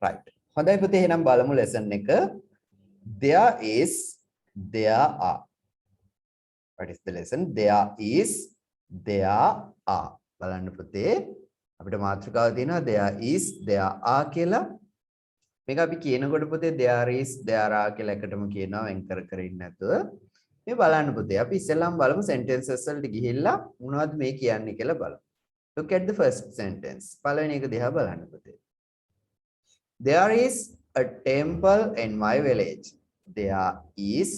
right. හොඳයි පුතේ එහෙනම් බලමු lesson එක. There is, there are. What is the lesson? There is, there are. බලන්න පුතේ අපිට මාතෘකාව තියෙනවා there is, there are කියලා. මේක අපි කියනකොට පුතේ there is, there are කියලා එකටම කියනවා වෙන් කර කර ඉන්න නැතුව. මේ බලන්න පුතේ අපි ඉස්සෙල්ලාම බලමු sentences වලට ගිහිල්ලා මොනවද මේ කියන්නේ කියලා බලමු. Look at the first sentence. පළවෙනි එක දිහා බලන්න පුතේ. There is a temple in my village. There is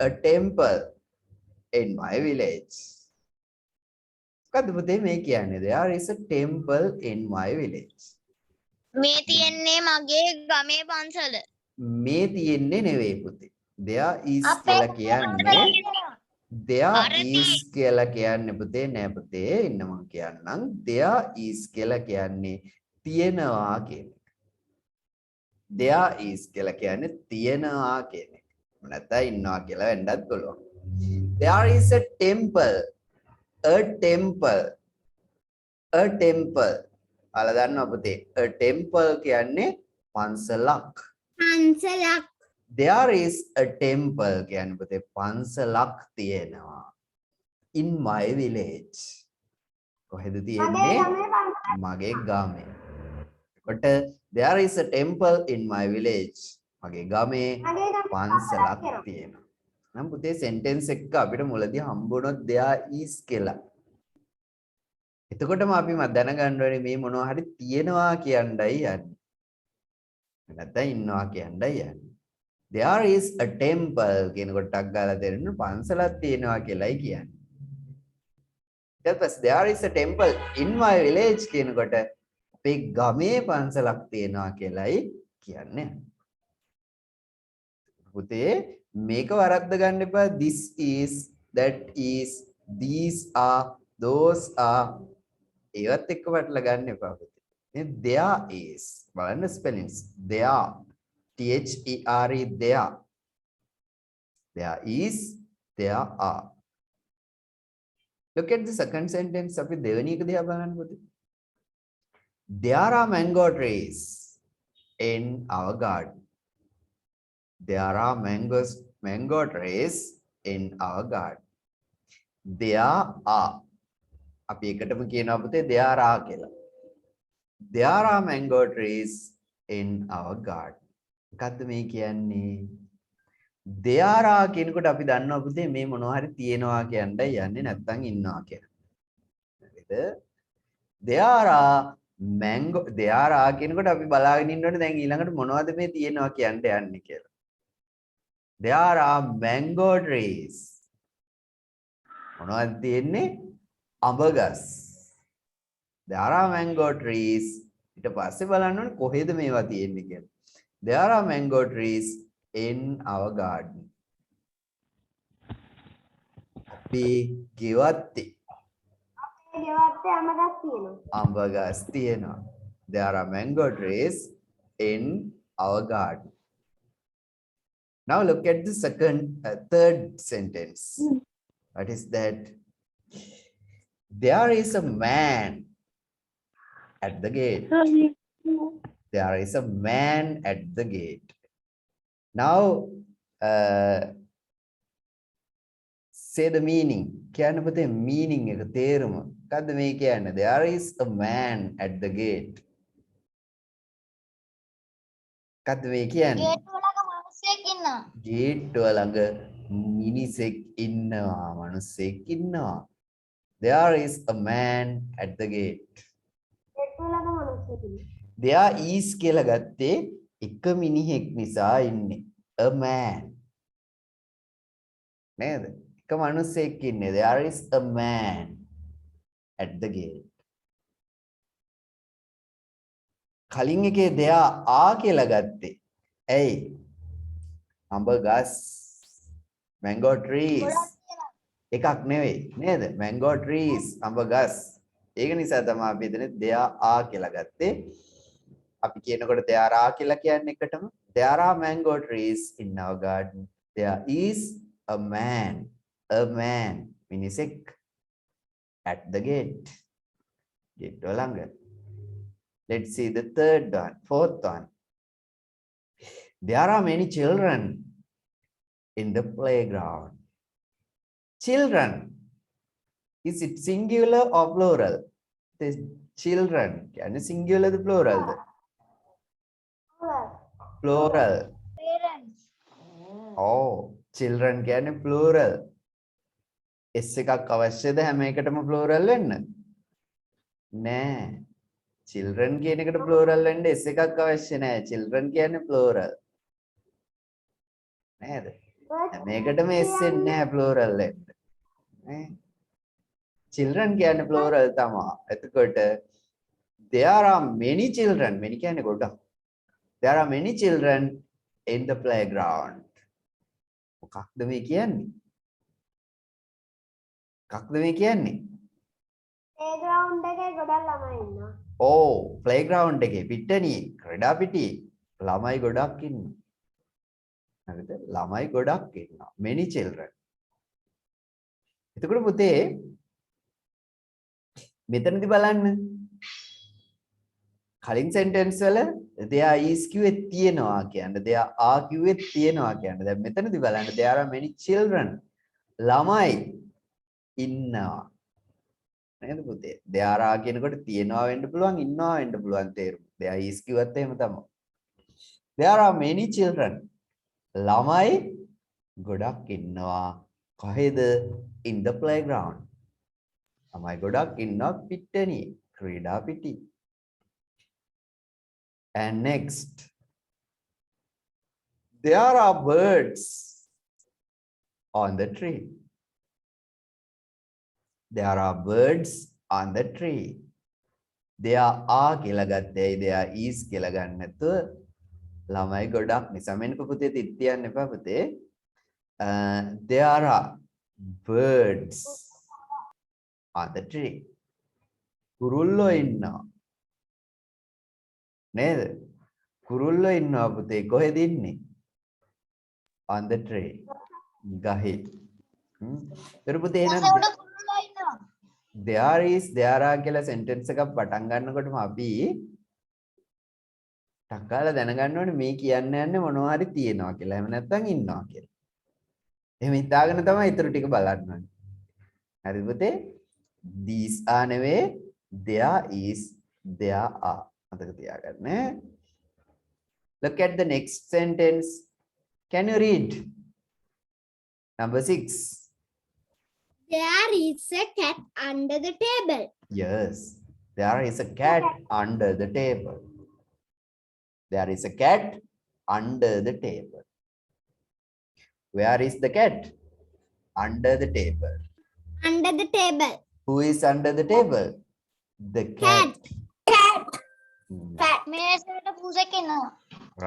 a temple in my village. මොකද්ද පුතේ මේ කියන්නේ? There is a temple in my village. මේ තියෙන්නේ මගේ ගමේ පන්සල. මේ තියෙන්නේ නෙවෙයි පුතේ. There is කියලා කියන්නේ there is කියලා කියන්නේ පුතේ නෑ පුතේ. ඉන්න මම කියන්නම්. There is කියලා කියන්නේ තියෙනවා කියන එක. There is කියලා කියන්නේ තියෙනවා කියන එක. නැත්නම් ඉන්නවා කියලා වෙන්නත් පුළුවන්. There is a temple. A temple. A temple. අල දන්නවා පුතේ. A temple කියන්නේ පන්සලක්. පන්සලක්. There is a temple කියන්නේ පුතේ පන්සලක් තියෙනවා. In my village. කොහෙද තියෙන්නේ? මගේ ගමේ. කොට there is a temple in my village. මගේ ගමේ පන්සලක් තියෙනවා. නම් පුතේ sentence එක අපිට මුලදී හම්බුනොත් there is කියලා. එතකොටම අපි දැනගන්න ඕනේ මේ මොනවා හරි තියෙනවා කියන්නයි යන්නේ. නැත්නම් ඉන්නවා කියන්නයි යන්නේ. There is a temple කියනකොට ටක් ගාලා දෙන්න පන්සලක් තියෙනවා කියලායි කියන්නේ. ඊට පස්සේ there is a temple in my village කියනකොට අපේ ගමේ පන්සලක් තියෙනවා කියලායි කියන්නේ. පුතේ මේක වරද්ද ගන්න එපා. This is, that is, these are, those are ඒවත් එක්ක වටලා ගන්න එපා පුතේ. මේ there is බලන්න spellings. There, there, there. There is, there are. Look at the second sentence. අපි දෙවෙනි එක දිහා බලන්න පුතේ. There are mango trees in our garden. There are mango trees in our garden. There are. අපි එකටම කියනවා පුතේ there are කියලා. There are mango trees in our garden. මොකද්ද මේ කියන්නේ? There are කියනකොට අපි දන්නවා පුතේ මේ මොනවා හරි තියෙනවා කියන්නයි යන්නේ නැත්නම් ඉන්නවා කියලා. හරිද? There are mango, there are කියනකොට අපි බලාගෙන ඉන්න ඕනේ දැන් ඊළඟට මොනවද මේ තියෙනවා කියන්න යන්නේ කියලා. There are mango trees. මොනවද තියෙන්නේ? අඹ ගස්. There are mango trees. ඊට පස්සේ බලන්න ඕනේ කොහෙද මේවා තියෙන්නේ කියලා. There are mango trees in our garden. අපි ගෙවත්තේ. අපේ ගෙවත්තේ අඹ ගස් තියෙනවා. අඹ ගස් තියෙනවා. There are mango trees in our garden. Now look at the third sentence. What is that? There is a man at the gate. There is a man at the gate. Now, say the meaning. කියන්න පුතේ meaning එක තේරුම. මොකද්ද මේ කියන්නේ? There is a man at the gate. මොකද්ද මේ කියන්නේ? ගේට් වල ගේට් මිනිස්සෙක් ඉන්නවා. ළඟ මිනිසෙක් ඉන්නවා, මිනිසෙක් ඉන්නවා. There is a man at the gate. Gate වල මිනිස්සෙක් ඉන්නවා. There is කියලා ගත්තේ එක මිනිහෙක් නිසා ඉන්නේ. A man. නේද? එක මිනිසෙක් ඉන්නේ. There is a man at the gate. කලින් එකේ there are කියලා ගත්තේ. ඇයි? අඹ ගස්. Mango trees. එකක් නෙවෙයි නේද? Mango trees අඹ ගස්. ඒක නිසා තමයි අපි එතන there are කියලා ගත්තේ. අපි කියනකොට there are කියලා කියන්නේ එකටම there are mango trees in our garden. There is a man මිනිසෙක් at the gate. Gate වල ළඟ. Let's see the fourth one. There are many children in the playground. Children. Is it singular or plural? The children. Can you singular the plural? Plural. Parents. Oh, children can plural. S එකක් අවශ්‍යද හැම එකටම plural වෙන්න? නෑ. Children කියන එකට plural වෙන්න S එකක් අවශ්‍ය නෑ. Children කියන්නේ plural. නේද? හැම එකටම S එන්නේ නැහැ plural වෙන්න. නේ? Children කියන්නේ plural තමයි. එතකොට there are many children. many කියන්නේ ගොඩක්. There are many children in the playground. මොකක්ද මේ කියන්නේ? මොකක්ද මේ කියන්නේ? playground එකේ ගොඩක් ළමයි ඉන්නවා. Oh, playground එකේ පිට්ටනියේ ක්‍රීඩා පිටියේ ළමයි ගොඩක් ඉන්නවා. හරිද? ළමයි ගොඩක් ඉන්නවා. many children. එතකොට පුතේ මෙතනදී බලන්න. කලින් sentence වල there is කිව්වේ තියෙනවා කියන්නේ. there are කිව්වේ තියෙනවා කියන්නේ. දැන් මෙතනදී බලන්න there are many children. ළමයි ඉන්නවා. නේද පුතේ? there are කියනකොට තියෙනවා වෙන්න පුළුවන්, ඉන්නවා වෙන්න පුළුවන් තේරුම. there is කිව්වත් එහෙම තමයි. there are many children. ළමයි ගොඩක් ඉන්නවා. කොහෙද? in the playground. ළමයි ගොඩක් ඉන්නවා පිට්ටනියේ, ක්‍රීඩා පිටියේ. And next, there are birds on the tree. There are birds on the tree. There are කියලා ගත්තේ there is කියලා ගන්න නැතුව ළමයි ගොඩක් නිසා මෙන්න පුතේ තිත් තියන්න එපා පුතේ. There are birds on the tree. කුරුල්ලෝ ඉන්නවා. නේද? කුරුල්ලෝ ඉන්නවා පුතේ. කොහෙද ඉන්නේ? On the tree. ගහේ. ඊට පුතේ එහෙනම් there is there are කියලා sentence එකක් පටන් ගන්නකොටම අපි ටක්කාලා දැනගන්න ඕනේ මේ කියන්න යන්නේ මොනවා හරි තියෙනවා කියලා. එහෙම නැත්නම් ඉන්නවා කියලා. එහෙම හිතාගෙන තමයි ඊටු ටික බලන්න ඕනේ. හරිද පුතේ? These are නෙවෙයි there is there are. මතක තියාගන්න. Look at the next sentence. Can you read? Number 6. There is a cat under the table. Yes, there is a cat under the table. There is a cat under the table. Where is the cat? Under the table. Under the table. Who is under the table? The cat. මේසයට පුසකිනවා.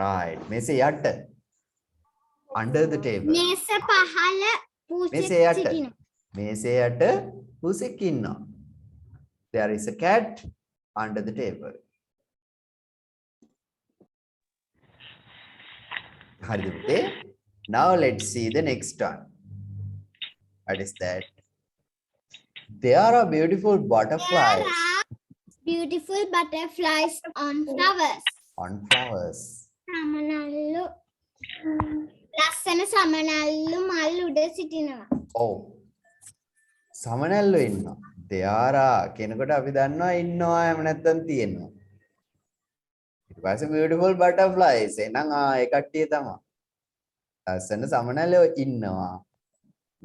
Right. මේසේ යට. Under the table. මේස පහළ පූසෙක් මේසේ යට. සිටිනවා. මේසේ යට පුසෙක් ඉන්නවා. There is a cat under the table. හරිද පුතේ? Now let's see the next one. What is that? There are beautiful butterflies. There are beautiful butterflies on flowers. On flowers. සමනල්ලු ලස්සන සමනල්ලු මල් උඩ සිටිනවා. Oh. සමනල්ලෝ ඉන්නවා. There are කෙනකොට අපි දන්නවා ඉන්නවා එහෙම නැත්නම් තියෙනවා. ඊට පස්සේ beautiful butterflies එහෙනම් ඒ කට්ටිය තමයි. ලස්සන සමනල්ලෝ ඉන්නවා.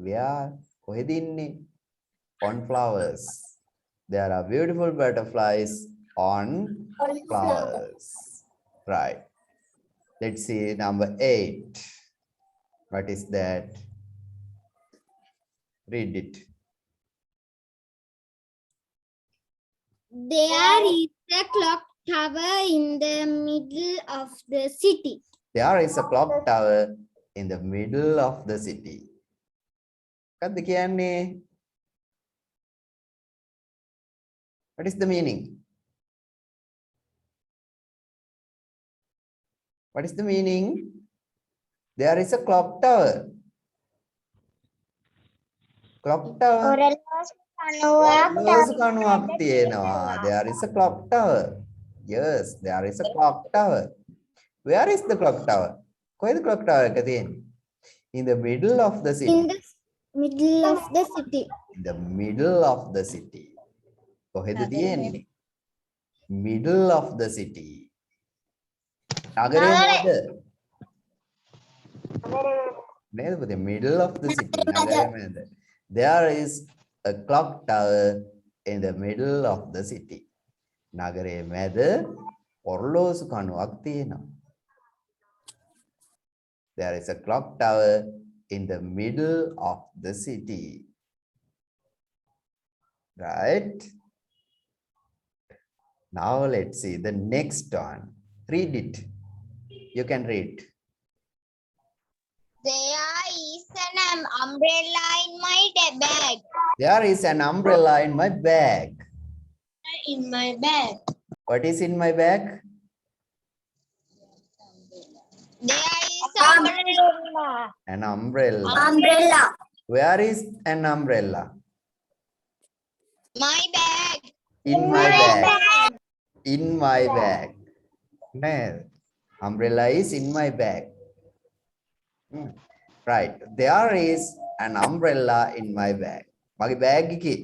Where? කොහෙද ඉන්නේ? On flowers. There are beautiful butterflies on flowers. Right. Let's see number 8. What is that? Read it. There is a clock tower in the middle of the city. There is a clock tower in the middle of the city. මොකක්ද කියන්නේ? What is the meaning? What is the meaning? There is a clock tower. Clock tower. කණුවක් තියෙනවා. There is a clock tower. Yes, there is a clock tower. Where is the clock tower? කොහෙද clock tower එක තියෙන්නේ? In the middle of the city. In the middle of the city. In the middle of the city. කොහෙද තියෙන්නේ? Middle of the city. නගරයේ මැද. නේද පුතේ? Middle of the city. නගරයේ මැද. There is a clock tower in the middle of the city. නගරයේ මැද ඔරලෝසු කණුවක් තියෙනවා. There is a clock tower in the middle of the city. Right? Now let's see the next one. Read it. You can read. There is an umbrella in my bag. There is an umbrella in my bag. In my bag. What is in my bag? There is umbrella. An umbrella. Umbrella. Where is an umbrella? My bag. In my bag. In my bag. No. Umbrella is in my bag. Right. There is an umbrella in my bag. Mage bag එකේ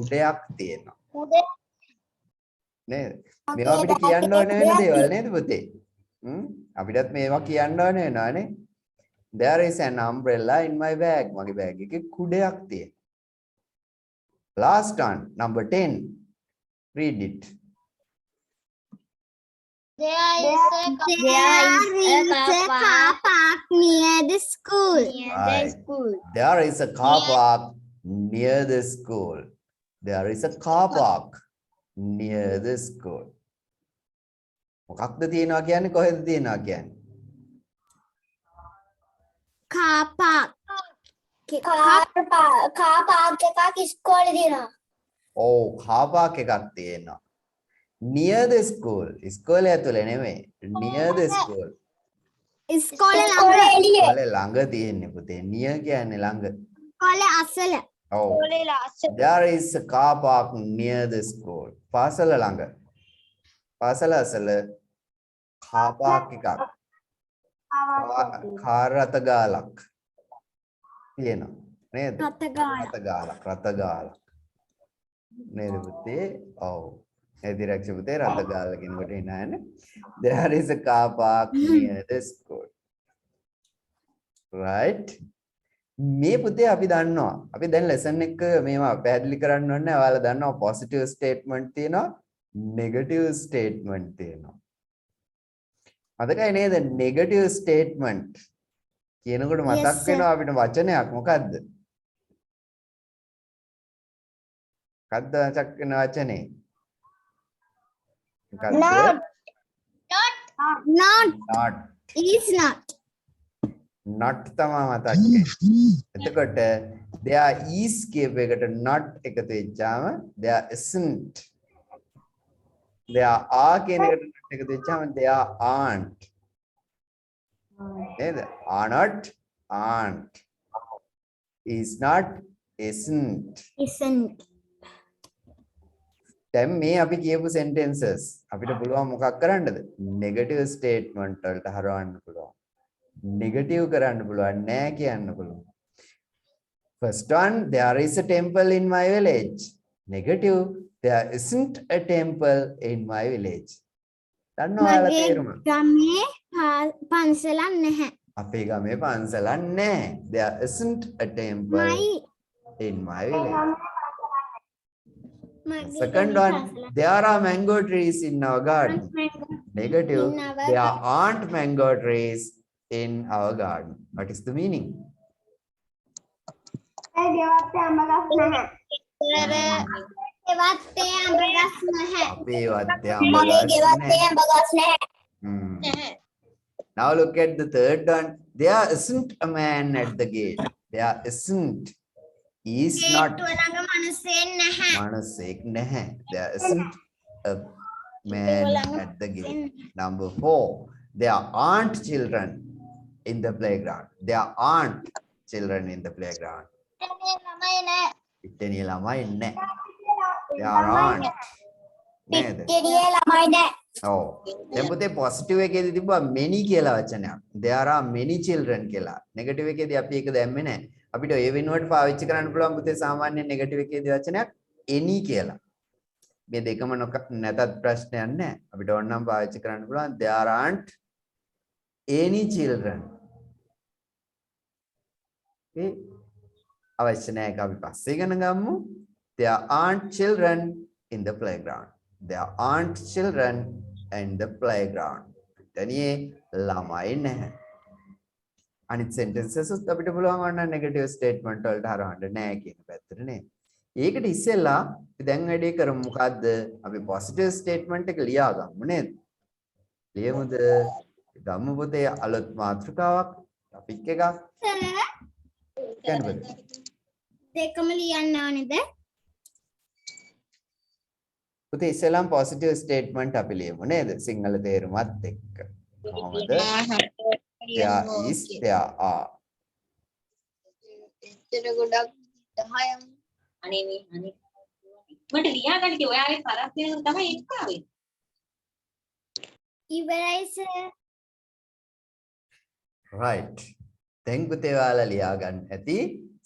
උඩයක් තියෙනවා. නේද? මේවා අපිට කියන්න ඕන වෙන දේවල් නේද පුතේ? අපිටත් මේවා කියන්න ඕන වෙනවානේ. There is an umbrella in my bag. මගේ බෑග් එකේ කුඩයක් තියෙනවා. Last one, number 10. Read it. There is a car park near the school. Right. There is a car park near the school. There is a car park near the school. මොකක්ද තියෙනවා කියන්නේ කොහෙද තියෙනවා කියන්නේ? Car park. car park එකක් ඉස්කෝලේ තියෙනවා. Oh, car park එකක් තියෙනවා. Near the school. ඉස්කෝලේ ඇතුලේ නෙමෙයි. Near the school. ඉස්කෝලේ ළඟ. ඉස්කෝලේ ළඟ තියෙන්නේ පුතේ. Near කියන්නේ ළඟ. ඉස්කෝලේ අසල. Oh. There is a car park near the school. පාසල ළඟ. පාසල අසල car park එකක්. කාර් රථ ගාලක් තියෙනවා. නේද? රථ ගාලක්. නේද පුතේ? ඔව්. එදිරක්ෂ පුතේ රථ ගාල කෙනෙකුට එනහනේ. There is a car park near the school. Right? මේ පුතේ අපි දන්නවා. අපි දැන් lesson එක මේවා පැහැදිලි කරන්න ඕනේ. ඔයාලා දන්නවා positive statement තියෙනවා, negative statement තියෙනවා. මතකයි නේද? negative statement කියනකොට මතක් වෙනවා අපිට වචනයක් මොකද්ද? මොකද්ද මතක් වෙන වචනේ? මොකද්ද? Not. Is not. not තමයි මතක් වෙන්නේ. එතකොට there is කියප එකට not එකතු වෙච්චාම there isn't. there are කියන එකට not එකතු වෙච්චාම there aren't. නේද? are not, aren't. is not, isn't. දැන් මේ අපි කියපු sentences අපිට පුළුවන් මොකක් කරන්නද? negative statement වලට හරවන්න පුළුවන්. negative කරන්න පුළුවන්, නෑ කියන්න පුළුවන්. First one, there is a temple in my village. Negative, there isn't a temple in my village. දන්නවද තේරුම? ගමේ පන්සලක් නැහැ. අපේ ගමේ පන්සලක් නැහැ. There isn't a temple in my village. Second one, there are mango trees in our garden. Negative, there aren't mango trees in our garden. What is the meaning? Now look at the third one. There isn't a man at the gate. There isn't. Is not. Manusek naha. There isn't a man at the gate. Number 4. There aren't children in the playground. There aren't children in the playground. There aren't. ඔව්. දැන් පුතේ positive එකේදී තිබ්බා many කියලා වචනයක්. there are many children කියලා. Negative එකේදී අපි ඒක දැම්මේ නැහැ. අපිට ඒ වෙනුවට පාවිච්චි කරන්න පුළුවන් පුතේ සාමාන්‍ය නෙගටිව් එකේදී වචනයක් any කියලා. මේ දෙකම නැතත් ප්‍රශ්නයක් නැහැ. අපිට ඕනනම් පාවිච්චි කරන්න පුළුවන් there aren't any children. ඒ අවශ්‍ය නැහැ ඒක අපි පස්සේ ඉගෙන ගමු. There aren't children in the playground. There aren't children in the playground. තනියේ ළමයි නැහැ. අනිත් sentences උත් අපිට පුළුවන් වන්න negative statement වලට හරවන්න නැහැ කියන පැත්තට නේ. ඒකට ඉස්සෙල්ලා දැන් වැඩේ කරමු මොකද්ද? අපි positive statement එක ලියා ගමු නේද? ලියමුද? ගමු පුතේ අලුත් මාතෘකාවක් topic එකක්. කියන්න බෑ. දෙකම ලියන්න ඕනේද? පුතේ ඉස්සෙල්ලාම positive statement අපි ලියමු නේද? සිංහල තේරුමත් එක්ක. කොහොමද? There is, there are. එච්චර ගොඩක් 10ක් අනේ මේ අනේ මට ලියා ගන්න කිව්වා ඔයාගේ කරක් දෙන තමයි එක්ක ආවේ. ඉවරයි සර්. right. දැන් පුතේ ඔයාලා ලියා ගන්න ඇති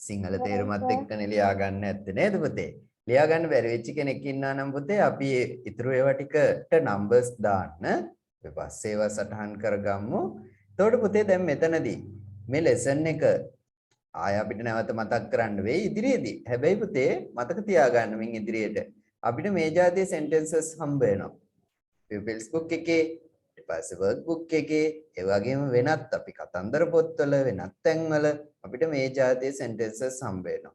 සිංහල තේරුමත් එක්කනේ ලියා ගන්න ඇත්තේ නේද පුතේ? ලියා ගන්න බැරි වෙච්ච කෙනෙක් ඉන්නා නම් පුතේ අපි ඉතුරු ඒවා ටිකට numbers දාන්න ඊට පස්සේ ඒවා සටහන් කරගමු. එතකොට පුතේ දැන් මෙතනදී මේ lesson එක ආය අපිට නැවත මතක් කරන්න වෙයි ඉදිරියේදී. හැබැයි පුතේ මතක තියාගන්න මින් ඉදිරියට අපිට මේ જાතිය sentences හම්බ වෙනවා. pupils book එකේ ඊට පස්සේ work book එකේ ඒ වගේම වෙනත් අපි කතන්දර පොත්වල වෙනත් තැන්වල අපිට මේ જાතිය sentences හම්බ වෙනවා.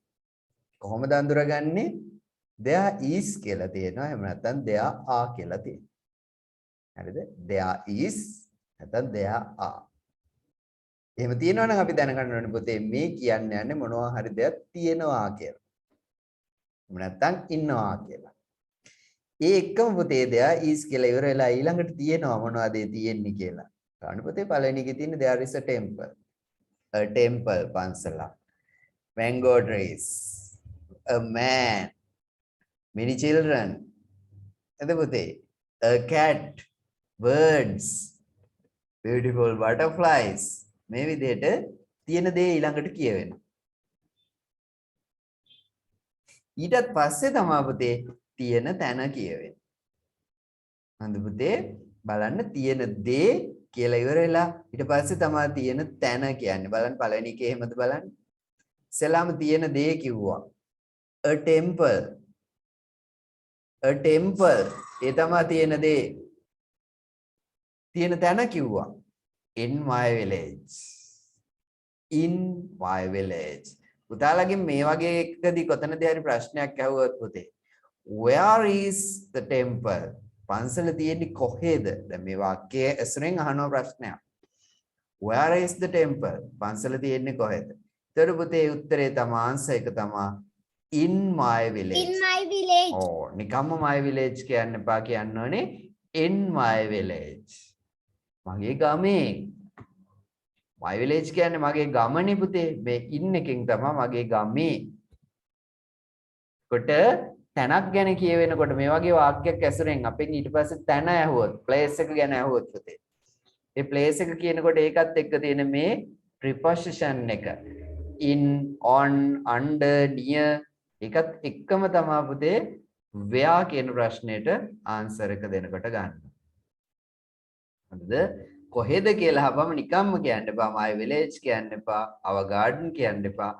කොහොමද අඳුරගන්නේ? there is කියලා තියෙනවා. එහෙම නැත්නම් there are කියලා තියෙනවා. හරිද? there is නැත්නම් there are. එහෙම තියෙනවා නම් අපි දැනගන්න ඕනේ පුතේ මේ කියන්නේ යන්නේ මොනවා හරි දෙයක් තියෙනවා කියලා. එහෙම නැත්නම් ඉන්නවා කියලා. ඒ එක්කම පුතේ there is කියලා ඉවර වෙලා ඊළඟට තියෙනවා මොනවද ඒ තියෙන්නේ කියලා. ගන්න පුතේ පළවෙනි එකේ තියෙන්නේ there is a temple. A temple පන්සල. Mango trees. A man. Many children. එතකොට පුතේ a cat. Birds. Beautiful butterflies. මේ විදිහට තියෙන දේ ඊළඟට කියවෙනවා. ඊටත් පස්සේ තමයි පුතේ තියෙන තැන කියවෙන්නේ. හඳ පුතේ බලන්න තියෙන දේ කියලා ඉවර වෙලා ඊට පස්සේ තමයි තියෙන තැන කියන්නේ. බලන්න පළවෙනි එකේ එහෙමද බලන්න. ඉස්සෙල්ලාම තියෙන දේ කිව්වා. A temple. A temple. ඒ තමයි තියෙන දේ. තියෙන තැන කිව්වා. In my village. In my village. පුතාලගෙන් මේ වගේ එකදී කොතනදී හරි ප්‍රශ්නයක් ඇහුවොත් පුතේ where is the temple? පන්සල තියෙන්නේ කොහෙද? දැන් මේ වාක්‍යයේ ඇසුරෙන් අහන ප්‍රශ්නයක්. where is the temple? පන්සල තියෙන්නේ කොහෙද? ඊට පුතේ උත්තරේ තමයි ආන්සර් එක තමයි in my village. In my village. ඕ නිකම්ම my village කියන්න එපා කියන්න ඕනේ in my village. මගේ ගමේ. my village කියන්නේ මගේ ගමනේ පුතේ. මේ in එකෙන් තමයි මගේ ගමේ. කොට තැනක් ගැන කියවෙනකොට මේ වගේ වාක්‍යයක් ඇසුරෙන් අපෙන් ඊට පස්සේ තැන ඇහුවොත් place එක ගැන ඇහුවොත් පුතේ. ඒ place එක කියනකොට ඒකත් එක්ක තියෙන මේ preposition එක in on under near ඒකත් එක්කම තමයි පුතේ where කියන ප්‍රශ්නෙට answer එක දෙනකොට ගන්න. හරිද? කොහෙද කියලා අහපම නිකම්ම කියන්න එපා. my village කියන්න එපා. our garden කියන්න එපා.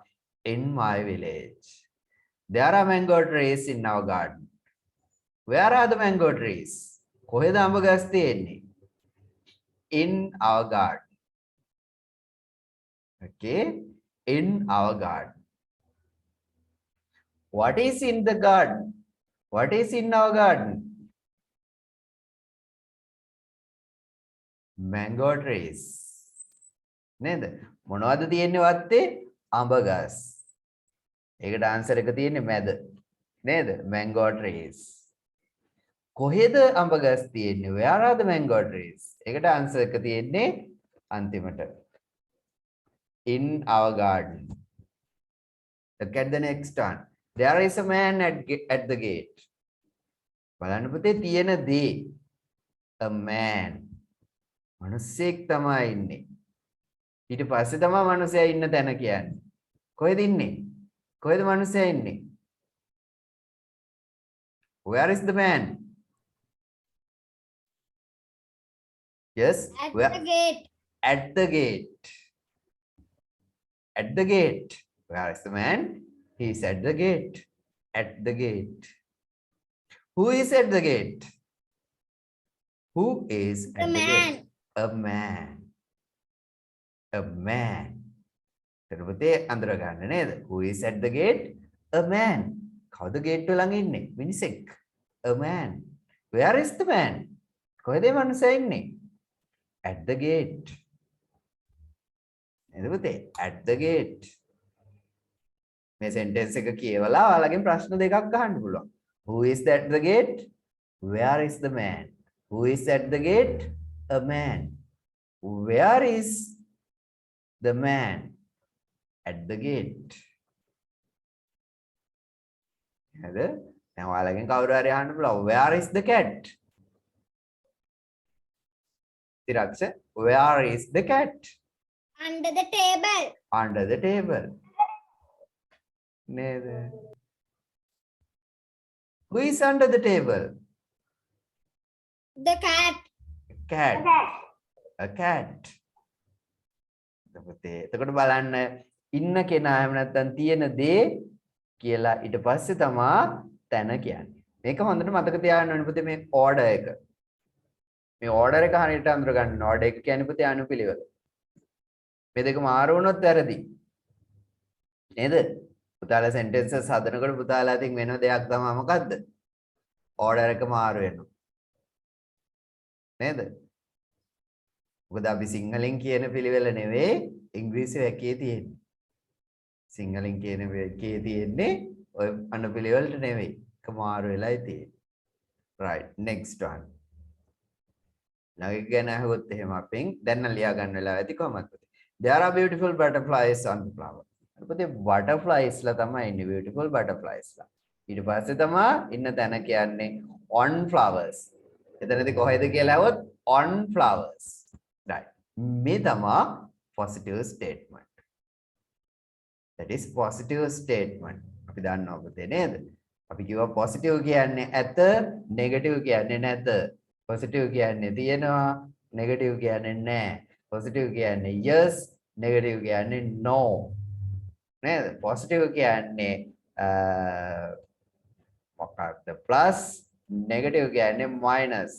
in my village. There are mango trees in our garden. Where are the mango trees? කොහෙද අඹ ගස් තියෙන්නේ? In our garden. Okay? In our garden. What is in the garden? What is in our garden? Mango trees. නේද? මොනවද තියෙන්නේ වත්තේ? අඹ ගස්. ඒකට ආන්සර් එක තියෙන්නේ මැද. නේද? Mango trees. කොහෙද අඹ ගස් තියෙන්නේ? Where are the mango trees? ඒකට ආන්සර් එක තියෙන්නේ අන්තිමට. In our garden. Look at the next one. There is a man at the gate. බලන්න පුතේ තියෙන දේ. a man. මිනිස්සෙක් තමයි ඉන්නේ. ඊට පස්සේ තමයි මිනිසයා ඉන්න තැන කියන්නේ. කොහෙද ඉන්නේ? කොහෙද මිනිසයා ඉන්නේ? Where is the man? Yes, At where? the gate. At the gate. At the gate. Where is the man? He is at the gate. At the gate. Who is at the gate? Who is The at the man. gate? A man. A man. එතකොට අඳුර ගන්න නේද? Who is at the gate? A man. කවුද gate එක ළඟ ඉන්නේ? මිනිසෙක්. A man. Where is the man? කොහෙද මනුස්සයා ඉන්නේ? At the gate. එතකොට at the gate. මේ sentence එක කියවලා ඔයාලගෙන් ප්‍රශ්න දෙකක් අහන්න පුළුවන්. Who is at the gate? Where is the man? Who is at the gate? A man. Where is the man? At the gate. හරිද? දැන් ඔයාලගෙන් කවුරු හරි අහන්න පුළුවන්. Where is the cat? තිරක්ෂ, where is the cat? Under the table. Under the table. නේද? Who is under the table? The cat. Cat. A cat. එතකොට බලන්න ඉන්න කෙනා එහෙම නැත්නම් තියෙන දේ කියලා ඊට පස්සේ තමා තැන කියන්නේ. මේක හොඳට මතක තියාගන්න ඕනේ පුතේ මේ ඕඩර් එක. මේ ඕඩර් එක හරියට අඳුර ගන්න. ඕඩර් එක කියන්නේ පුතේ අනුපිළිවෙල. මේ දෙක මාරු වුණොත් වැරදි. නේද? පුතාලා sentences හදනකොට පුතාලා අතින් වෙන දෙයක් තමයි මොකද්ද? ඕඩර් එක මාරු වෙනවා. නේද? මොකද අපි සිංහලෙන් කියන පිළිවෙල නෙවෙයි ඉංග්‍රීසි වැකේ තියෙන්නේ. සිංහලෙන් කියන වැකේ තියෙන්නේ ඔය අනුපිළිවෙලට නෙවෙයි. ඒක මාරු වෙලායි තියෙන්නේ. right next one. ළඟ ගැන අහුවොත් එහෙම අපෙන් දැන් ලියා ගන්න වෙලාව ඇති කොහමද? There are beautiful butterflies on the flower. පුතේ butterflies ලා තමයි ඉන්නේ beautiful butterflies ලා. ඊට පස්සේ තමයි ඉන්න තැන කියන්නේ on flowers. එතනදී කොහෙද කියලා අහුවොත් on flowers. right. මේ තමයි positive statement. that is positive statement. අපි දන්නවා පුතේ නේද? අපි කිව්වා positive කියන්නේ ඇත, negative කියන්නේ නැත. positive කියන්නේ තියෙනවා, negative කියන්නේ නැහැ. positive කියන්නේ yes, negative කියන්නේ no. නේද? positive කියන්නේ මොකක්ද plus, negative කියන්නේ minus.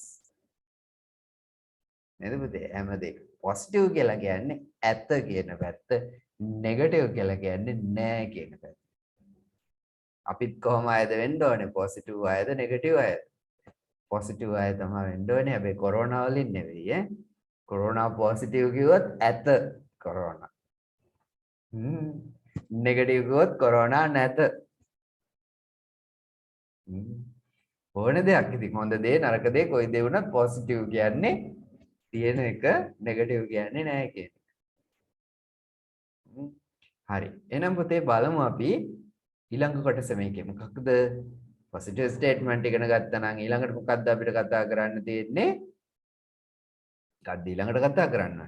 නේද පුතේ? හැමදේ positive කියලා කියන්නේ ඇත කියන පැත්ත, negative කියලා කියන්නේ නැහැ කියන පැත්ත. අපිත් කොහොම ආයද වෙන්න ඕනේ? positive ආයද negative ආයද? positive ආය තමයි වෙන්න ඕනේ. හැබැයි corona වලින් නෙවෙයි ඈ. corona positive කිව්වොත් ඇත corona. negative කිව්වොත් corona නැත. ඕන දෙයක් ඉතින් හොඳ දේ නරක දේ කොයි දේ වුණත් positive කියන්නේ තියෙන එක, negative කියන්නේ නැහැ කියන එක. හරි. එහෙනම් පුතේ බලමු අපි ඊළඟ කොටස මේකේ මොකක්ද? positive statement ඉගෙන ගත්තා නම් ඊළඟට මොකක්ද අපිට කතා කරන්න තියෙන්නේ? මොකක්ද ඊළඟට කතා කරන්න?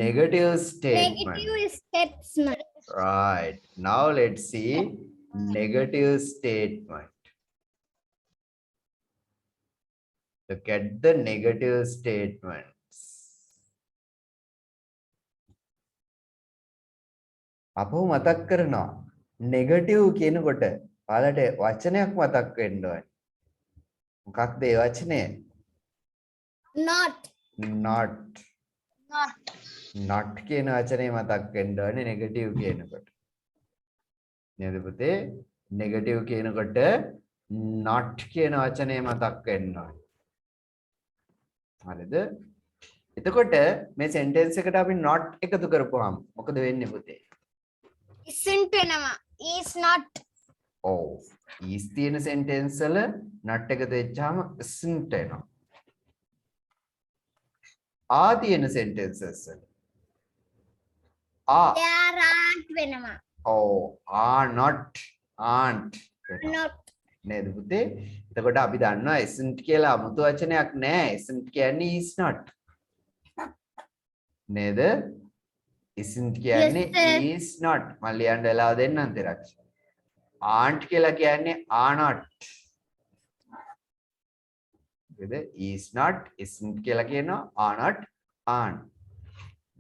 negative statement. Negative statement. Right. Now let's see negative statement. Look at the negative statements. අපෝ මතක් කරනවා negative කියනකොට ඔයාලට වචනයක් මතක් වෙන්න ඕනේ. මොකක්ද ඒ වචනේ? Not. not. Not. not කියන වචනේ මතක් වෙන්න ඕනේ negative කියනකොට. නේද පුතේ? negative කියනකොට not කියන වචනේ මතක් වෙන්න ඕනේ. හරිද? එතකොට මේ sentence එකට අපි not එකතු කරපුවාම මොකද වෙන්නේ පුතේ? Isn't වෙනවා. Is not. ඔව්. is තියෙන sentence වල not එකතු වෙච්චාම isn't එනවා. are තියෙන sentences වල are. There aren't වෙනවා. ඔව්. are not. aren't. Not. නේද පුතේ? එතකොට අපි දන්නවා isn't කියලා 아무තු වචනයක් නෑ. isn't කියන්නේ is not. නේද? isn't කියන්නේ sir. is not. මම ලියන්න වෙලාව දෙන්නම් තිරක්ෂ. aren't කියලා කියන්නේ are not. නේද? is not, isn't කියලා කියනවා are not, aren't.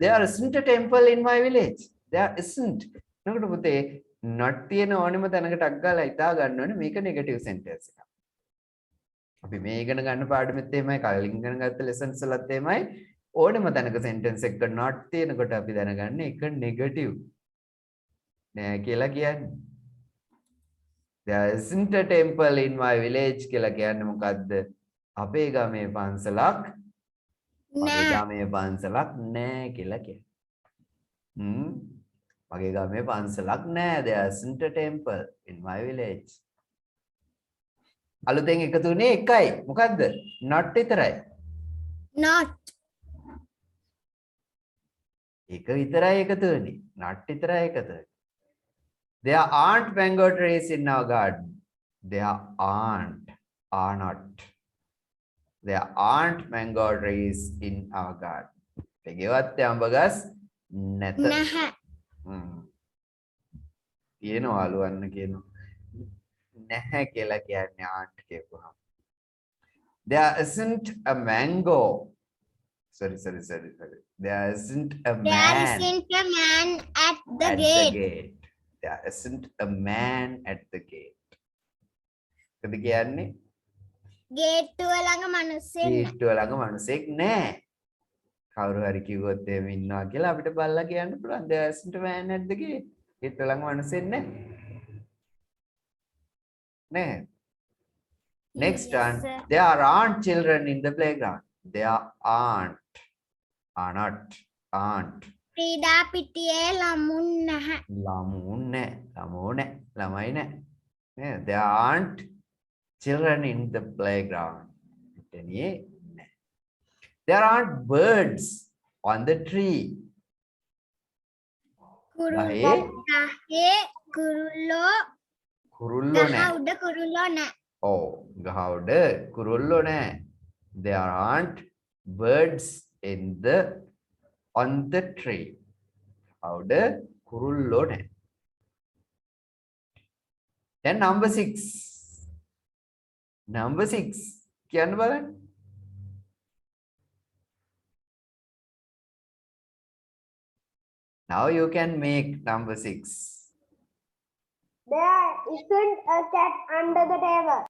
There isn't a temple in my village. There isn't. නේද පුතේ? not තියෙන ඕනෙම තැනකට අක් ගාලා හිතා ගන්න ඕනේ මේක නෙගටිව් සෙන්ටෙන්ස් එකක්. අපි මේ ඉගෙන ගන්න පාඩමෙත් එහෙමයි කලින් ඉගෙන ගත්ත ලෙසන්ස් වලත් එහෙමයි ඕනෙම තැනක සෙන්ටෙන්ස් එකක not තියෙනකොට අපි දැනගන්නේ ඒක නෙගටිව් නෑ කියලා කියන්නේ. There isn't a temple in my village කියලා කියන්නේ මොකද්ද? අපේ ගමේ පන්සලක් මගේ ගමේ පන්සලක් නෑ කියලා කියන්නේ. මගේ ගමේ පන්සලක් නෑ. There isn't a temple in my village. අලුතෙන් එකතු වුණේ එකයි. මොකද්ද? not විතරයි. Not. එක විතරයි එකතු වෙන්නේ. not විතරයි එකතු වෙන්නේ. There aren't mango trees in our garden. There aren't. Are not. There aren't mango trees in our garden. ගෙවත්තේ අඹ ගස් නැත. නැහැ. කියනවා අලුවන්න කියනවා. නැහැ කියලා කියන්නේ aren't කියපුවා. There isn't a mango. Sorry. There isn't a There man isn't a man at the at gate. the gate. There isn't a man at the gate. කද කියන්නේ ගේට්ටුව ළඟ මිනිස්සෙක් නැහැ. ගේට්ටුව ළඟ මිනිසෙක් නැහැ. කවුරු හරි කිව්වොත් එහෙම ඉන්නවා කියලා අපිට බලලා කියන්න පුළුවන්. There isn't a man at the gate. ගේට්ටුව ළඟ මිනිසෙක් නැහැ. නෑ. Next Yes, one. sir. There aren't children in the playground. There aren't. Are not. Aren't. ක්‍රීඩා පිටියේ ළමුන් නැහැ. ළමුන් නැහැ. ළමෝ නැහැ. ළමයි නැහැ. නේද? There aren't children in the playground. එතනියේ නැහැ. There aren't birds on the tree. කුරුල්ලෝ කුරුල්ලෝ ගහ නැහැ. උඩ කුරුල්ලෝ නැහැ. ඔව් ගහ උඩ කුරුල්ලෝ නැහැ. There aren't birds on the tree. උඩ කුරුල්ලෝ නැහැ. Then number 6. Number 6 කියන්න බලන්න. Now you can make number 6. There isn't a cat under the table.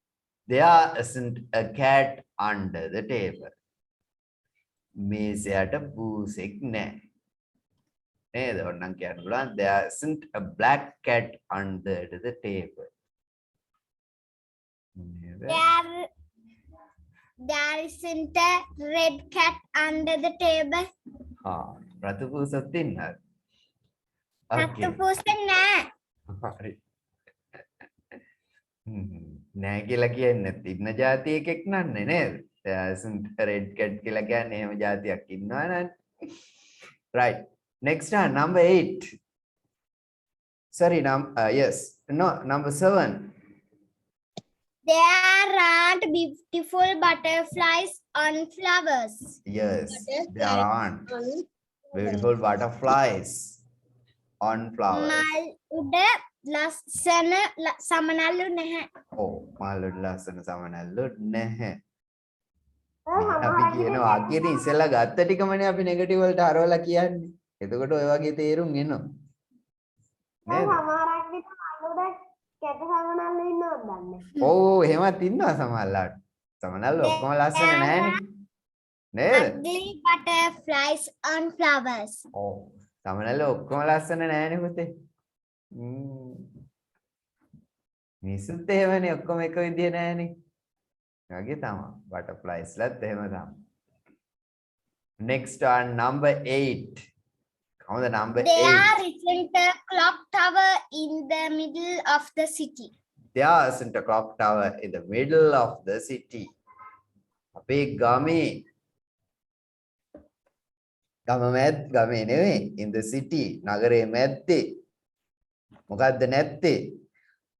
There isn't a cat under the table. මේසයට පූසෙක් නැහැ. නේද? ඔන්නම් කියන්න පුළුවන් there isn't a black cat under the table. නේද? There isn't a red cat under the table. රතු පූසක් ඉන්නවද? රතු පූසෙක් නැහැ. හරි. නෑ කියලා කියන්නේ ඉන්න જાති එකෙක් නන්නේ නේද? There isn't a red cat කියලා කියන්නේ එහෙම જાතියක් ඉන්නවා නේද? Right. Next one, number 8. Sorry, yes. No, number 7. There aren't beautiful butterflies on flowers. Yes, there aren't beautiful butterflies on flowers. මල් උඩ ලස්සන සමනල්ලු නැහැ. Oh, මල් උඩ ලස්සන සමනල්ලු නැහැ. අපි කියනවා අගේදී ඉස්සෙල්ලා ගත්ත ටිකමනේ අපි නෙගටිව් වලට හරවලා කියන්නේ. එතකොට ඔය වගේ තේරුම් එනවා. නේද? සමහරක් විට මල් උඩ කැට සමනල්ලු ඉන්නවද දන්නේ. ඔව් එහෙමත් ඉන්නවා සමහරලාට. සමනල්ලු ඔක්කොම ලස්සන නැහැනේ. නේද? Ugly butterflies on flowers. ඔව්. සමනල්ලු ඔක්කොම ලස්සන නැහැනේ පුතේ. මිනිස්සුත් එහෙමනේ ඔක්කොම එක විදිය නැහැනේ. වගේ තමයි. butterflies ලත් එහෙම තමයි. Next one, number 8. Come on, number 8. There isn't a clock tower in the middle of the city. There isn't a clock tower in the middle of the city. අපේ ගමේ ගමේ නෙවෙයි in the city නගරේ මැද්දේ මොකද්ද නැත්තේ?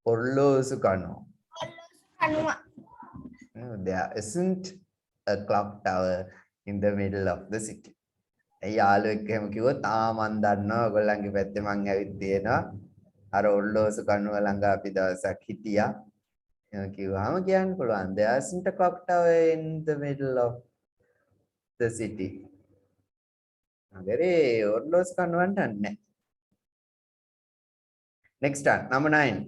ඔර්ලෝසු කණුව. කනුව. There isn't a clock tower in the middle of the city. ඒ යාළුවෙක් එහෙම කිව්වොත් මන් දන්නවා ඔයගොල්ලන්ගේ පැත්තේ මං ඇවිත් තියෙනවා. අර ඔල්ලෝසු කණුව ළඟ අපි දවසක් හිටියා. එහෙම කිව්වහම කියන්න පුළුවන්. There isn't a clock tower in the middle of the city. නගරේ ඔල්ලෝසු කණුවන්ට නැහැ. Next one, number 9.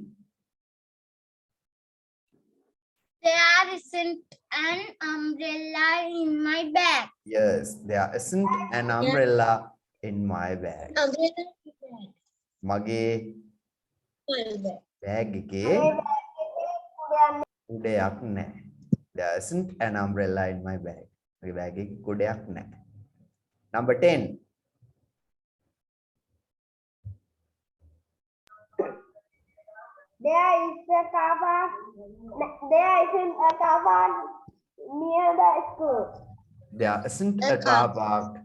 There isn't an umbrella in my bag. Yes, there isn't an umbrella in my bag. මගේ bag එකේ කුඩයක් නැහැ. There isn't an umbrella in my bag. මගේ bag එකේ කුඩයක් නැහැ. Number 10. There is a car park. There isn't a car park near the school. There isn't a car park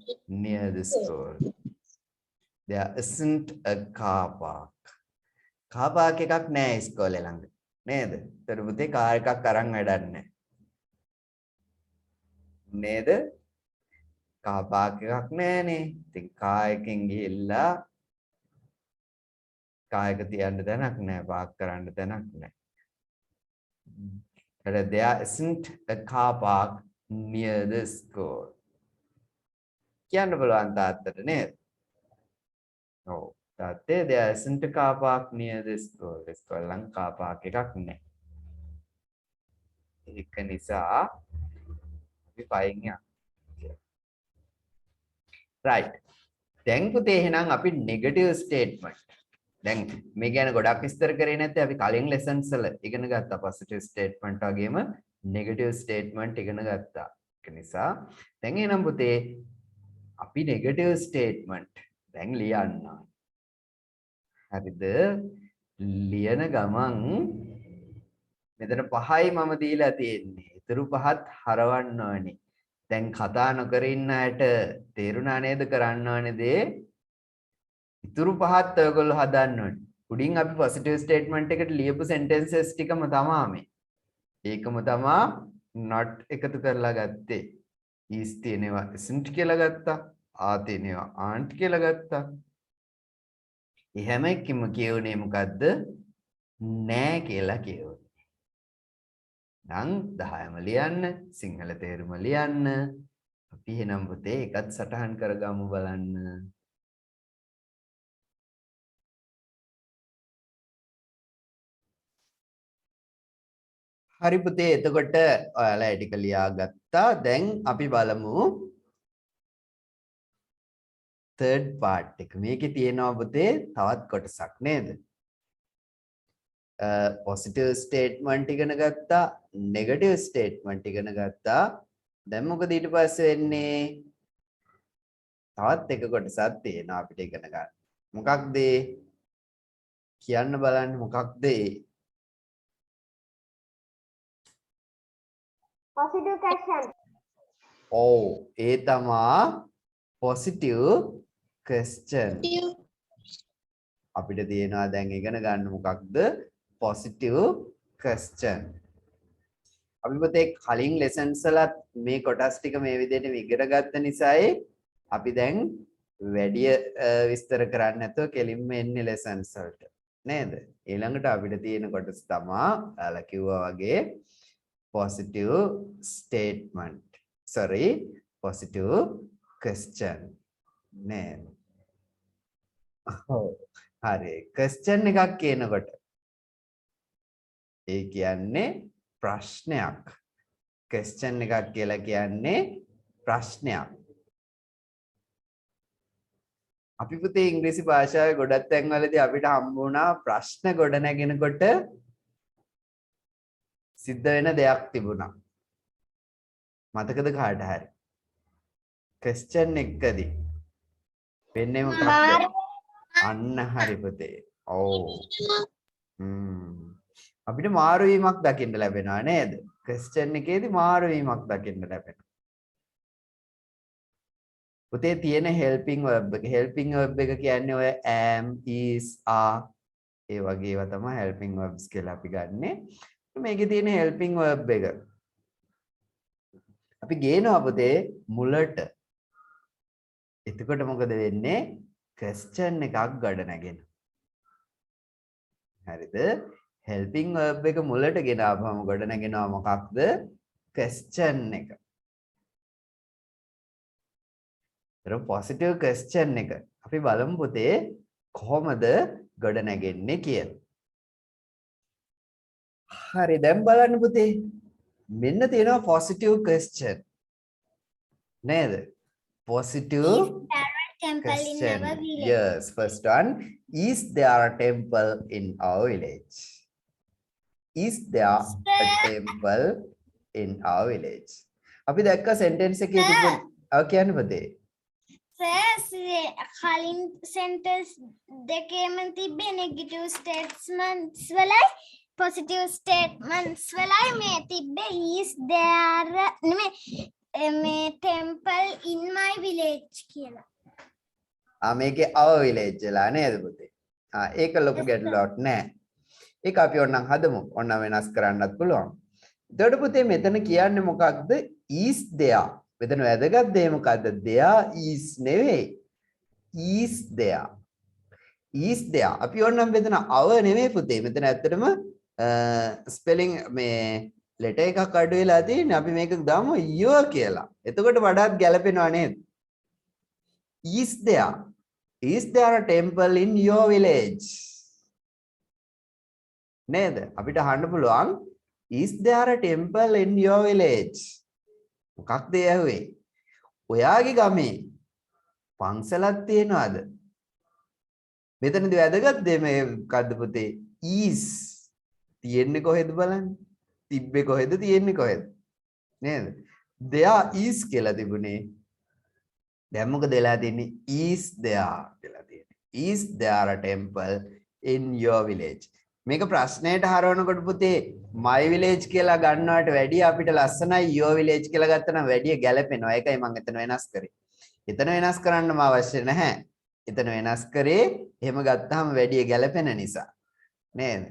near the school. There isn't a car park. Car park එකක් නැහැ ඉස්කෝලේ ළඟ. නේද? ඒතර පුතේ කාර් එකක් අරන් වැඩක් නැහැ. නේද? car park එකක් නැහනේ. ඉතින් කාර් එකෙන් ගිහිල්ලා කායක තියන්න තැනක් නැහැ, පාක් කරන්න තැනක් නැහැ. There isn't a car park near the school. කියන්න බලන්න තාත්තට නේද? ඔව්. තාත්තේ there isn't a car park near the school. ඉස්කෝලේ ළඟ car park එකක් නැහැ. ඒක නිසා අපි පයින් යන්න. Right. දැන් පුතේ එහෙනම් අපි negative statement දැන් මේ ගැන ගොඩක් විස්තර කරේ නැත්නම් අපි කලින් lessons වල ඉගෙන ගත්තා positive statement වගේම negative statement ඉගෙන ගත්තා. ඒක නිසා දැන් එනම් පුතේ අපි negative statement දැන් ලියන්න. හරිද? ලියන ගමන් මෙතන 5යි මම දීලා තියෙන්නේ. ඊටු 5ත් හරවන්න ඕනේ. දැන් කතා නොකර ඉන්න අයට තේරුණා නේද කරන්න ඕනේ දේ? ඉතුරු 5ත් ඔයගොල්ලෝ හදන්න ඕනේ. උඩින් අපි positive statement එකට ලියපු sentences ටිකම තමයි මේ. ඒකම තමයි not එකතු කරලා ගත්තේ. is තියෙනවා isn't කියලා ගත්තා. are තියෙනවා aren't කියලා ගත්තා. ඒ හැම එකම කියුනේ මොකද්ද? නෑ කියලා කියුනේ. නම් 10ම ලියන්න, සිංහල තේරුම ලියන්න. අපි එහෙනම් පුතේ එකත් සටහන් කරගමු බලන්න. හරි පුතේ එතකොට ඔයාලා ටික ලියා ගත්තා. දැන් අපි බලමු third part එක. මේකේ තියෙනවා පුතේ තවත් කොටසක් නේද? positive statement ඉගෙන ගත්තා, negative statement ඉගෙන ගත්තා. දැන් මොකද ඊට පස්සේ වෙන්නේ? තවත් එක කොටසක් තියෙනවා අපිට ඉගෙන ගන්න. මොකක්ද? කියන්න බලන්න මොකක්ද? Positive question. Oh, ඒ තමා positive question. අපිට තියෙනවා දැන් ඉගෙන ගන්න මොකක්ද? positive question. අපි පුතේ කලින් lessons වලත් මේ කොටස් ටික මේ විදිහට ඉගෙන ගත්ත නිසායි අපි දැන් වැඩි විස්තර කරන්නේ නැතුව කෙලින්ම එන්නේ lessons වලට. නේද? ඊළඟට අපිට තියෙන කොටස තමා ඔයාලා කිව්වා වගේ positive statement. Sorry, positive question. නේද? හරි. question එකක් කියනකොට ඒ කියන්නේ ප්‍රශ්නයක්. question එකක් කියලා කියන්නේ ප්‍රශ්නයක්. අපි පුතේ ඉංග්‍රීසි භාෂාවේ ගොඩක් තැන්වලදී අපිට හම්බ වුණා ප්‍රශ්න ගොඩ නැගෙනකොට සිද්ධ වෙන දෙයක් තිබුණා. මතකද කාට හරි? question එකදී වෙන්නේ මොකක්ද? අන්න හරි පුතේ. ඔව්. අපිට මාරු වීමක් දකින්න ලැබෙනවා නේද? question එකේදී මාරු වීමක් දකින්න ලැබෙනවා. පුතේ තියෙන helping verb එක. helping verb එක කියන්නේ ඔය am, is, are ඒ වගේ ඒවා තමයි helping verbs කියලා අපි ගන්නෙ. මේකේ තියෙන helping verb එක. අපි ගේනවා පුතේ මුලට. එතකොට මොකද වෙන්නේ? question එකක් ගොඩ නැගෙනවා. හරිද? helping verb එක මුලට ගෙනාවම ගොඩ නැගෙනවා මොකක්ද? question එක. ඒක positive question එක. අපි බලමු පුතේ කොහොමද ගොඩ නැගෙන්නේ කියලා. හරි දැන් බලන්න පුතේ. මෙන්න තියෙනවා positive question. නේද? Positive temple in question. our village. Yes, first one. Is there a temple in our village? Is there a temple in our village? අපි දැක්ක sentence එකේ තිබුණ කියන්න පුතේ. කලින් sentence දෙකේම තිබ්බේ negative statements වලයි positive statements වලයි මේ තිබ්බේ is there මේ temple in my village කියලා. මේකේ our village වෙලා නේද පුතේ? ඒක ලොකු ගැටලුවක් නෑ. ඒක අපි ඕනනම් හදමු. ඕනනම් වෙනස් කරන්නත් පුළුවන්. එතකොට පුතේ මෙතන කියන්නේ මොකක්ද? is there. මෙතන වැදගත් දේ මොකද්ද? there is නෙවෙයි. is there. is there. අපි ඕනනම් මෙතන our නෙවෙයි පුතේ. මෙතන ඇත්තටම ස්පෙලිං මේ letter එකක් අඩු වෙලා තියෙන්නේ. අපි මේක දාමු your කියලා. එතකොට වඩාත් ගැලපෙනවා නේද? is there. Is there a temple in your village? නේද? අපිට අහන්න පුළුවන් is there a temple in your village? මොකක්ද ඇහුවේ? ඔයාගේ ගමේ පන්සලක් තියෙනවද? මෙතනදී වැදගත් දේ මේ මොකද්ද පුතේ? is තියෙන්නේ කොහෙද බලන්න? තිබ්බේ කොහෙද? තියෙන්නේ කොහෙද? නේද? there is කියලා තිබුණේ. දැන් මොකද වෙලා තියෙන්නේ? is there කියලා තියෙන්නේ. is there a temple in your village? මේක ප්‍රශ්නයට හරවනකොට පුතේ my village කියලා ගන්නවට වැඩිය අපිට ලස්සනයි your village කියලා ගත්තනම් වැඩිය ගැලපෙනවා. ඒකයි මම එතන වෙනස් කරේ. එතන වෙනස් කරන්නම අවශ්‍ය නැහැ. එතන වෙනස් කරේ එහෙම ගත්තාම වැඩිය ගැලපෙන නිසා. නේද?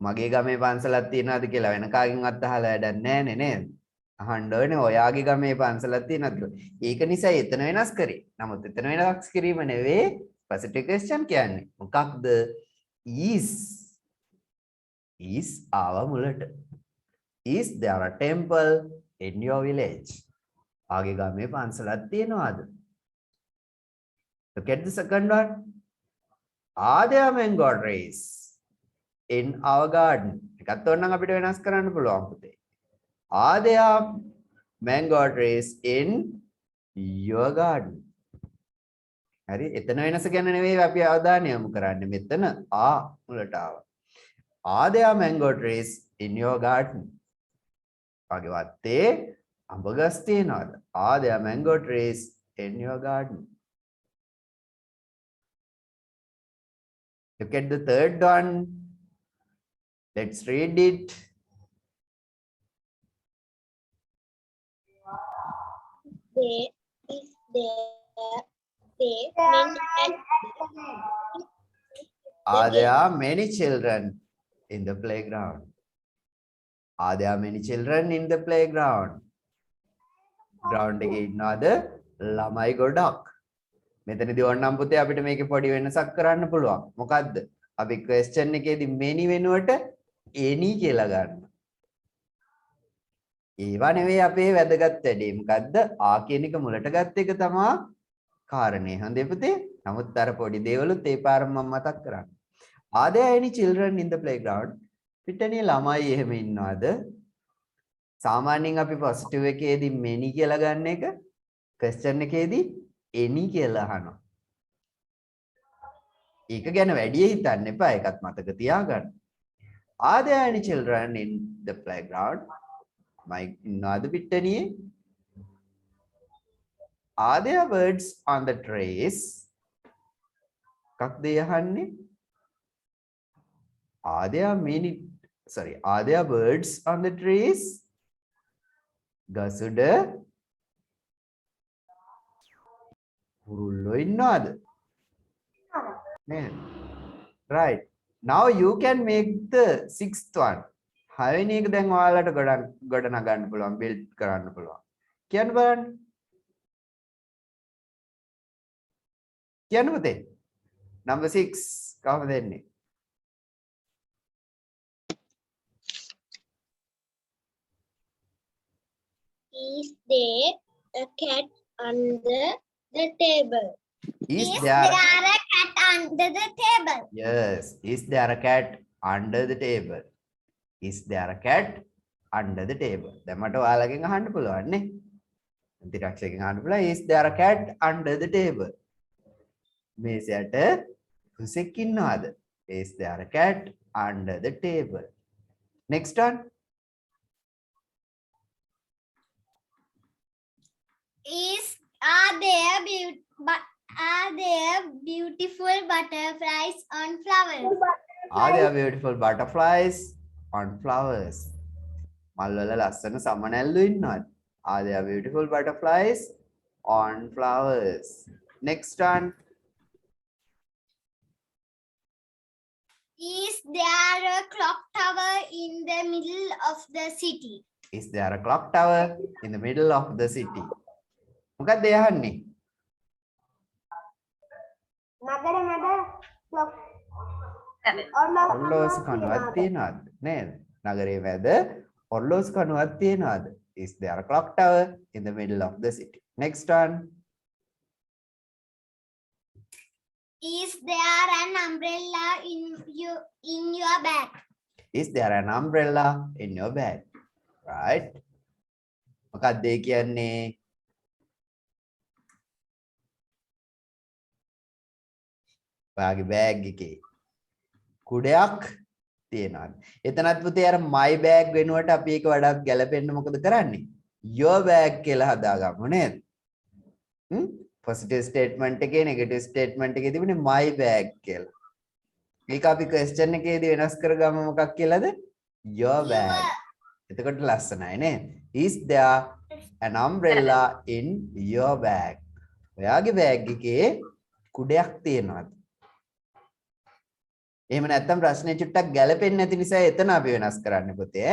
මගේ ගමේ පන්සලක් තියෙනවද කියලා වෙන කාගෙන්වත් අහලා වැඩක් නැහැ නේද? අහන්න ඕනේ ඔයාගේ ගමේ පන්සලක් තියෙනවද කියලා. ඒක නිසා එතන වෙනස් කරේ. නමුත් එතන වෙනස් කිරීම නෙවෙයි positive question කියන්නේ. මොකක්ද? is ආව මුලට. is there a temple in your village? ආගේ ගමේ පන්සලක් තියෙනවද? Look at the second one. Are there mango trees in our garden? එකත් ඕනනම් අපිට වෙනස් කරන්න පුළුවන් පුතේ. Are there mango trees in your garden? හරි එතන වෙනස ගැන නෙවෙයි අපි අවධානය යොමු කරන්නේ. මෙතන මුලට ආවා. Are there mango trees in your garden? වගේ වත්තේ අඹ ගස් තියෙනවද? Are there mango trees in your garden? Look at the third one. Let's read it. There is Are there many children in the playground? Are there many children in the playground? Ground එකේ ඉන්නවද ළමයි ගොඩක්? මෙතනදී ඕනනම් පුතේ අපිට මේකේ පොඩි වෙනසක් කරන්න පුළුවන්. මොකද්ද? අපි question එකේදී many වෙනුවට any කියලා ගන්න. ඒවා නෙවෙයි අපේ වැදගත් වැඩේ. මොකද්ද? කියන එක මුලට ගත්ත එක තමයි කාරණේ. හොඳේ පුතේ. නමුත් අර පොඩි දේවලුත් ඒ පාරම මම මතක් කරන්න. Are there any children in the playground? පිටණියේ ළමයි එහෙම ඉන්නවද? සාමාන්‍යයෙන් අපි positive එකේදී many කියලා ගන්න එක question එකේදී any කියලා අහනවා. ඒක ගැන වැඩි හිතන්න එපා. ඒකත් මතක තියාගන්න. Are there any children in the playground? ඉන්නවද පිටණියේ? Are there birds on the trees? කක්ද යහන්නේ? Are there birds on the trees? ගසුඩ කුරුල්ලෝ ඉන්නවද? නේද? Right. Now you can make the sixth one. හයවෙනි එක දැන් ඔයාලට ගොඩ නගන්න පුළුවන්, build කරන්න පුළුවන්. කියන්න බලන්න. කියන්න පුතේ. number 6 කවුද දෙන්නේ? Is there a cat under the table? Is there a cat under the table? Yes. Is there a cat under the table? Is there a cat under the table? දැන් මට ඔයාලගෙන් අහන්න පුළුවන් නේ. අන්තිරක්ෂකෙන් අහන්න පුළුවන් is there a cat under the table? මේසයට පුසෙක් ඉන්නවද? Is there a cat under the table? Next one. Are there beautiful butterflies on flowers? Are there beautiful butterflies on flowers? මල් වල ලස්සන සමනැල්ලු ඉන්නවද? Are there beautiful butterflies on flowers? Next one. Is there a clock tower in the middle of the city? Is there a clock tower in the middle of the city? මොකක්ද යහන්නේ? නගර මැද ඔර්ලෝසු කණුවක් තියනවාද? නේද? නගරයේ මැද ඔර්ලෝසු කණුවක් තියනවාද? Is there a clock tower in the middle of the city? Next one. Is there an umbrella in your bag? Is there an umbrella in your bag? Right. මොකක්ද ඒ කියන්නේ? ඔයාගේ බෑග් එකේ කුඩයක් තියෙනවාද? එතනත් පුතේ අර my bag වෙනුවට අපි ඒක වඩාත් ගැලපෙන්න මොකද කරන්නේ? your bag කියලා හදාගමු නේද? positive statement එකේ negative statement එකේ තිබුණේ my bag කියලා. ඒක අපි question එකේදී වෙනස් කරගමු මොකක් කියලාද? your bag. එතකොට ලස්සනයි නේද? Is there an umbrella in your bag? ඔයාගේ බෑග් එකේ කුඩයක් තියෙනවද? එහෙම නැත්නම් ප්‍රශ්නේ චුට්ටක් ගැලපෙන්නේ නැති නිසා එතන අපි වෙනස් කරන්න පුතේ.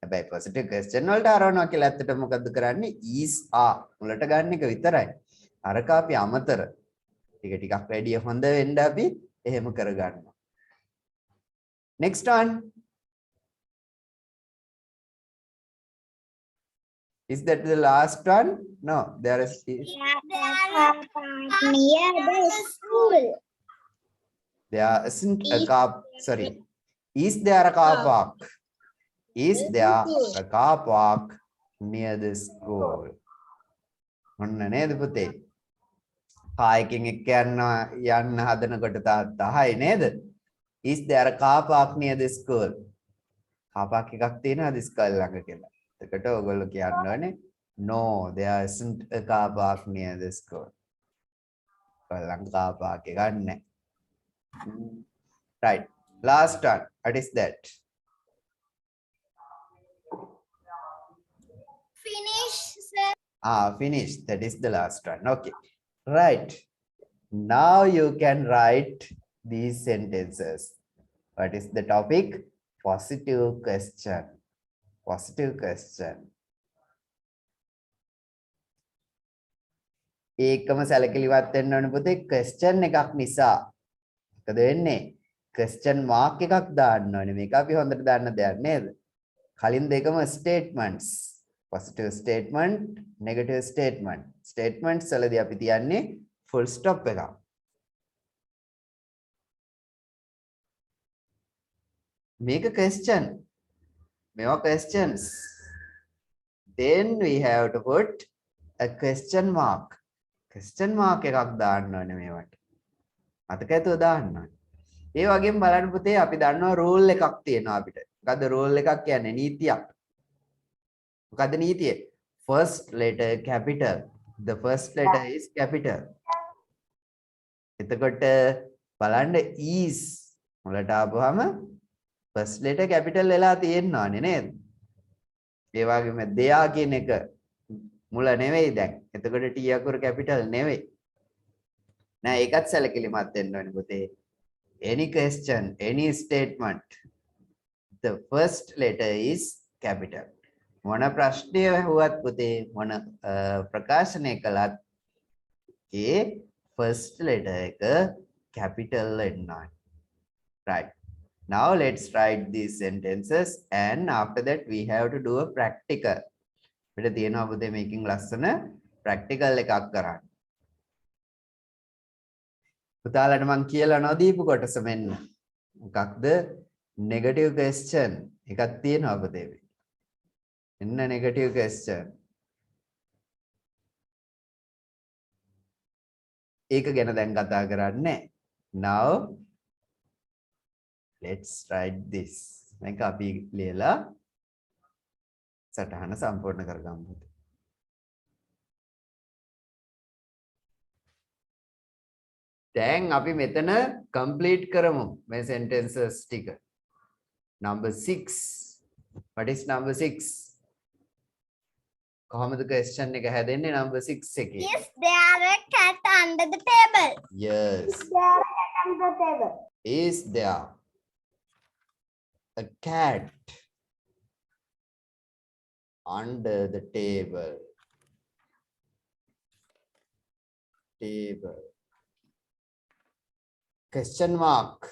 හැබැයි positive question වලට ආරවනවා කියලා ඇත්තට මොකද්ද කරන්නේ? is are මුලට ගන්න එක විතරයි. අරක අපි අමතර. ටිකක් වැඩි හොඳ වෙන්න අපි එහෙම කරගන්නවා. Next one. Is that the last one? No, there is. Near the school. There isn't a car. Sorry. Is there a car park? Is there a car park near the school? ඔන්න නේද පුතේ? කායකින් එක්ක යන්න හදනකොට තාත්තා හයි නේද? Is there a car park near the school? car park එකක් තියෙනවද ස්කෝල් ළඟ කියලා? එතකොට ඔයගොල්ලෝ කියන්න ඕනේ no, there isn't a car park near the school. ළඟ car park එකක් නැහැ. Right. Last one. What is that? Finish, sir. Finish. That is the last one. Okay. Right. Now you can write these sentences. What is the topic? Positive question. Positive question. ඒකම සැලකිලිවත් වෙන්න ඕනේ පුතේ question එකක් නිසා. මොකද වෙන්නේ? question mark එකක් දාන්න ඕනේ. මේක අපි හොඳට දන්න දෙයක් නේද? කලින් දෙකම statements. Positive statement, negative statement. Statements වලදී අපි තියන්නේ full stop එකක්. මේක question. මේවා questions. Then we have to put a question mark. Question mark එකක් දාන්න ඕනේ මේවට. අතකැතුව දාන්න ඕනේ. ඒ වගේම බලන්න පුතේ අපි දන්නවා rule එකක් තියෙනවා අපිට. මොකද්ද rule එකක් කියන්නේ? නීතියක්. මොකද්ද නීතිය? First letter capital. The first letter is capital. එතකොට බලන්න is මුලට ආපුවාම first letter capital වෙලා තියෙනවානේ නේද? ඒ වගේම දෙයා කියන එක මුල නෙවෙයි දැන්. එතකොට T අකුර capital නෙවෙයි. නෑ ඒකත් සැලකිලිමත් වෙන්න ඕනේ පුතේ. Any question, any statement, the first letter is capital. මොන ප්‍රශ්නය ඇහුවත් පුතේ මොන ප්‍රකාශනය කළත් ඒ first letter එක capital එන්න ඕනේ. Right. Now let's write these sentences and after that we have to do a practical. අපිට තියෙනවා පුතේ මේකෙන් ලස්සන practical එකක් කරන්න. පුතාලට මම කියලා නොදීපු කොටස මෙන්න. මොකක්ද? negative question එකක් තියෙනවා පුතේ. එන්න negative question. ඒක ගැන දැන් කතා කරන්නේ. Now let's write this. මේක අපි ලියලා සටහන සම්පූර්ණ කරගමු. දැන් අපි මෙතන complete කරමු මේ sentences ටික. Number 6. What is number 6? කොහොමද question එක හැදෙන්නේ number 6 එකේ? Is there a cat under the table? Yes. There is a cat on the table. Is there a cat under the table? Table. Question mark.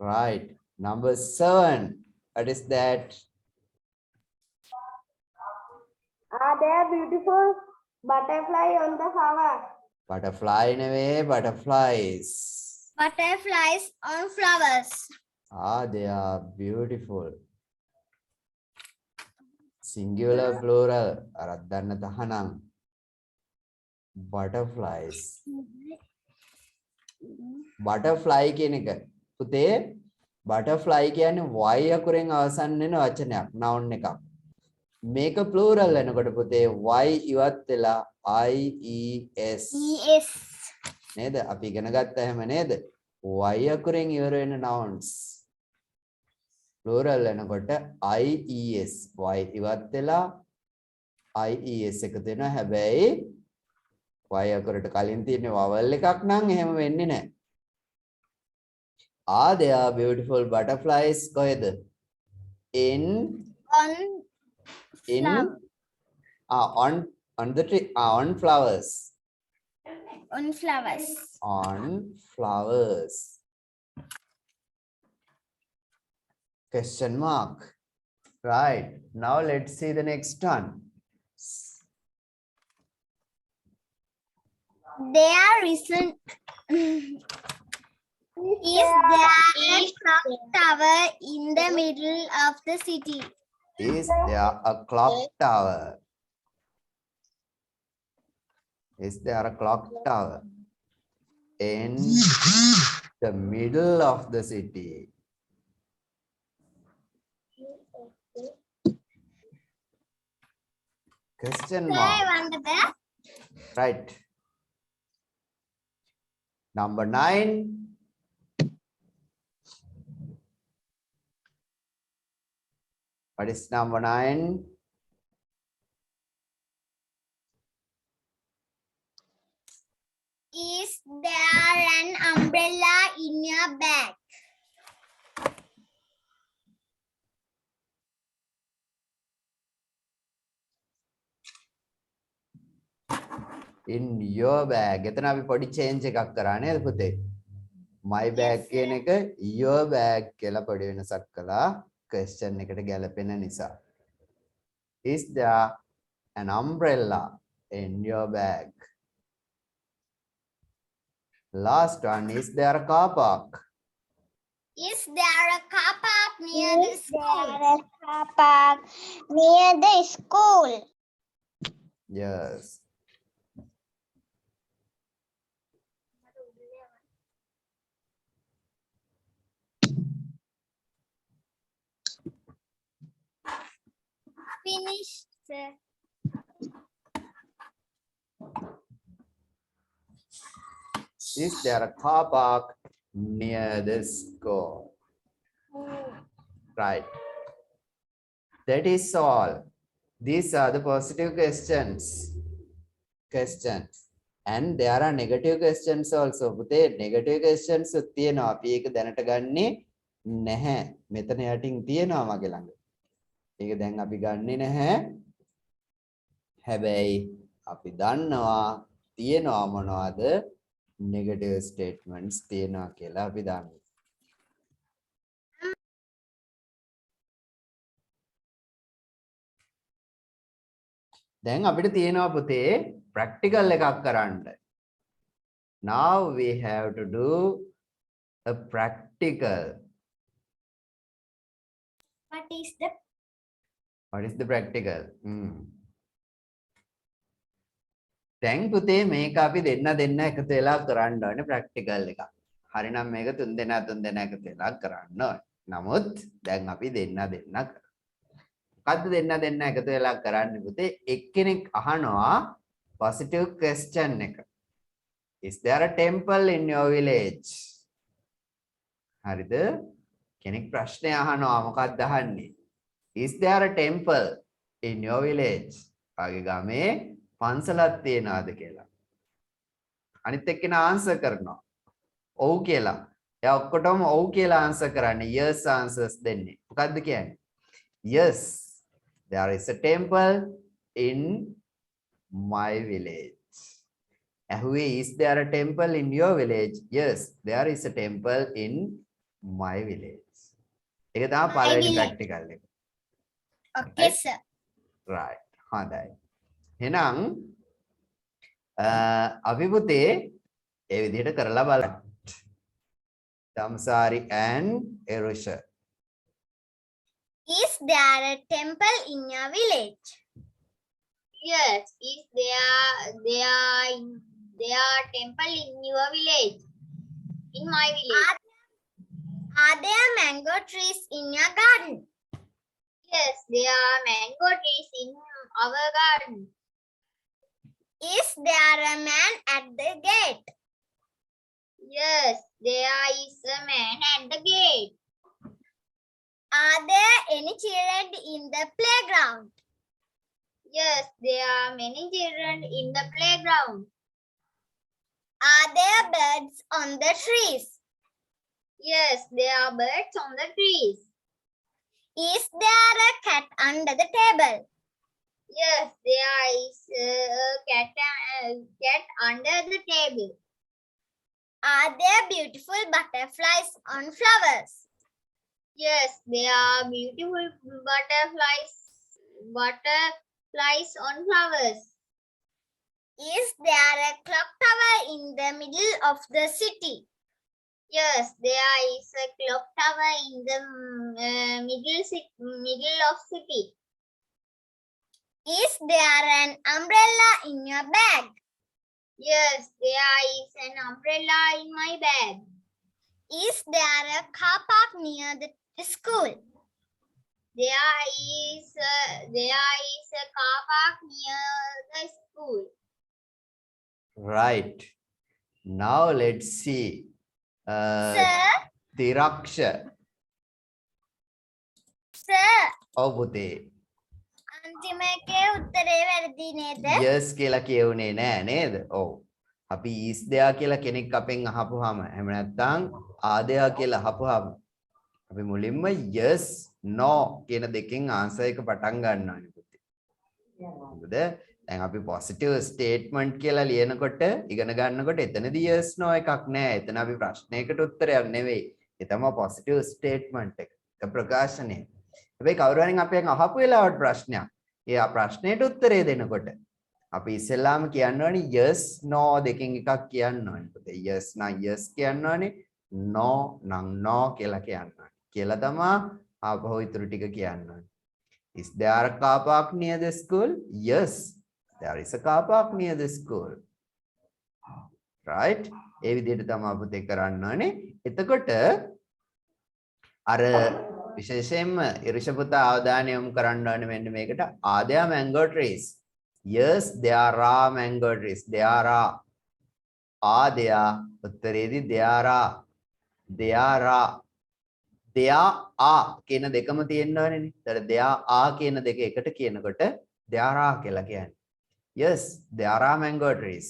Right. Number 7. What is that? Are there beautiful butterfly on the flower? Butterfly නෙවෙයි butterflies. Butterflies on flowers. Ah, they are beautiful. Singular plural. අරක් දන්න තහනම්. Butterflies. Butterfly කියන එක. පුතේ butterfly කියන්නේ y අකුරෙන් අවසන් වෙන වචනයක්. noun එකක්. මේක plural වෙනකොට පුතේ y ඉවත් වෙලා ies Yes. නේද? අපි ඉගෙන ගත්ත හැම නේද? y අකුරෙන් ඉවර වෙන nouns plural වෙනකොට ies y ඉවත් වෙලා ies එකතු වෙනවා. හැබැයි y අකුරට කලින් තියෙන vowel එකක් නම් එහෙම වෙන්නේ නැහැ. Are there beautiful butterflies? කොහෙද? in On flower. on the tree on flowers. On flowers. On flowers. Question mark. Right. Now let's see the next one. There isn't. Is there a clock tower in the middle of the city? Is there a clock tower? Is there a clock tower in the middle of the city? Question I mark. wonder that. Right. Number 9. What is number 9? Is there an umbrella in your bag? In your bag. එතන අපි පොඩි change එකක් කරා නේද පුතේ? My bag කියන එක your bag කියලා පොඩි වෙනසක් කළා question එකට ගැලපෙන නිසා. Is there an umbrella in your bag? Last one, is there a car park? Is there a car park near the Is school? there a car park near the school? Yes. Finished, sir. Is there a car park near the school? Right. That is all. These are the positive questions. And there are negative questions also. පුතේ negative questions තියෙනවා. අපි ඒක දැනට ගන්නේ නැහැ. මෙතන යටින් තියෙනවා මගේ ළඟ. ඒක දැන් අපි ගන්නෙ නැහැ. හැබැයි අපි දන්නවා තියෙනවා මොනවද? negative statements තියෙනවා කියලා අපි දන්නවා. දැන් අපිට තියෙනවා පුතේ practical එකක් කරන්න. Now we have to do a practical. What is the practical? දැන් පුතේ මේක අපි දෙන්න එකතු වෙලා කරන්න ඕනේ practical එකක්. හරිනම් මේක තුන් දෙනා එකතු වෙලා කරන්න ඕනේ. නමුත් දැන් අපි දෙන්න මොකද්ද දෙන්න එකතු වෙලා කරන්නේ පුතේ? එක්කෙනෙක් අහනවා positive question එක. Is there a temple in your village? හරිද? කෙනෙක් ප්‍රශ්නය අහනවා මොකක්ද අහන්නේ? Is there a temple in your village? ආගේ ගමේ පන්සලක් තියනවාද කියලා. අනිත් එක්කෙනා ආන්සර් කරනවා. ඔව් කියලා. එයා ඔක්කොටම ඔව් කියලා ආන්සර් කරන්නේ. yes answers දෙන්නේ. මොකද්ද කියන්නේ? Yes, there is a temple in my village. ඇහුවේ is there a temple in your village? Yes, there is a temple in my village. ඒක තමයි පළවෙනි ප්‍රැක්ටිකල් එක. Okay, sir. right. හොඳයි. එහෙනම් අපි පුතේ ඒ විදිහට කරලා බලන්න. Damsari and Erusha. Is there a temple in your village? Yes, is there temple in your village? In my village. Are there mango trees in your garden? Yes, there are mango trees in our garden. Is there a man at the gate? Yes, there is a man at the gate. Are there any children in the playground? Yes, there are many children in the playground. Are there birds on the trees? Yes, there are birds on the trees. Is there a cat under the table? Yes, there is a cat under the table. Are there beautiful butterflies on flowers? Yes, there are beautiful butterflies on flowers. Is there a clock tower in the middle of the city? Yes, there is a clock tower in the middle of city. Is there an umbrella in your bag? Yes, there is an umbrella in my bag. Is there a car park near the school? There is a car park near the school. Right. Now let's see. Sir? Tiraksha. Sir, ඔව් පුතේ. අන්තිම එකේ උත්තරේ වැරදි නේද? yes කියලා කියුනේ නෑ නේද? ඔව්. අපි is there කියලා කෙනෙක් අපෙන් අහපුවාම එහෙම නැත්නම් are there කියලා අහපුවාම අපි මුලින්ම yes no කියන දෙකෙන් ආන්සර් එක පටන් ගන්නවානේ පුතේ. හරිද? දැන් අපි positive statement කියලා ලියනකොට ඉගෙන ගන්නකොට එතනදී yes no එකක් නෑ. එතන අපි ප්‍රශ්නයකට උත්තරයක් නෙවෙයි. ඒ තමයි positive statement එක. ඒක ප්‍රකාශනය. හැබැයි කවුරු හරි අපෙන් අහපු වෙලාවට ප්‍රශ්නයක්. ඒ ප්‍රශ්නෙට උත්තරේ දෙනකොට අපි ඉස්සෙල්ලාම කියන්න ඕනේ yes no දෙකෙන් එකක් කියන්න ඕනේ පුතේ. yes නම් yes කියන්න ඕනේ. no නම් no කියලා කියන්න ඕනේ. කියලා තමයි ආපහු ඊටු ටික කියන්න ඕනේ. Is there a car park near the school? Yes, there is a car park near the school. Right? ඒ විදිහට තමයි පුතේ කරන්න ඕනේ. එතකොට අර විශේෂයෙන්ම ඉරිෂ පුතා අවධානය යොමු කරන්න ඕනේ මෙන්න මේකට. Are there mango trees? Yes, there are mango trees. There are. Are there? උත්තරේදී there are. There are. There are කියන දෙකම තියෙන්න ඕනේනේ. ඒතර there are කියන දෙක එකට කියනකොට there are කියලා කියන්නේ. Yes, there are mango trees.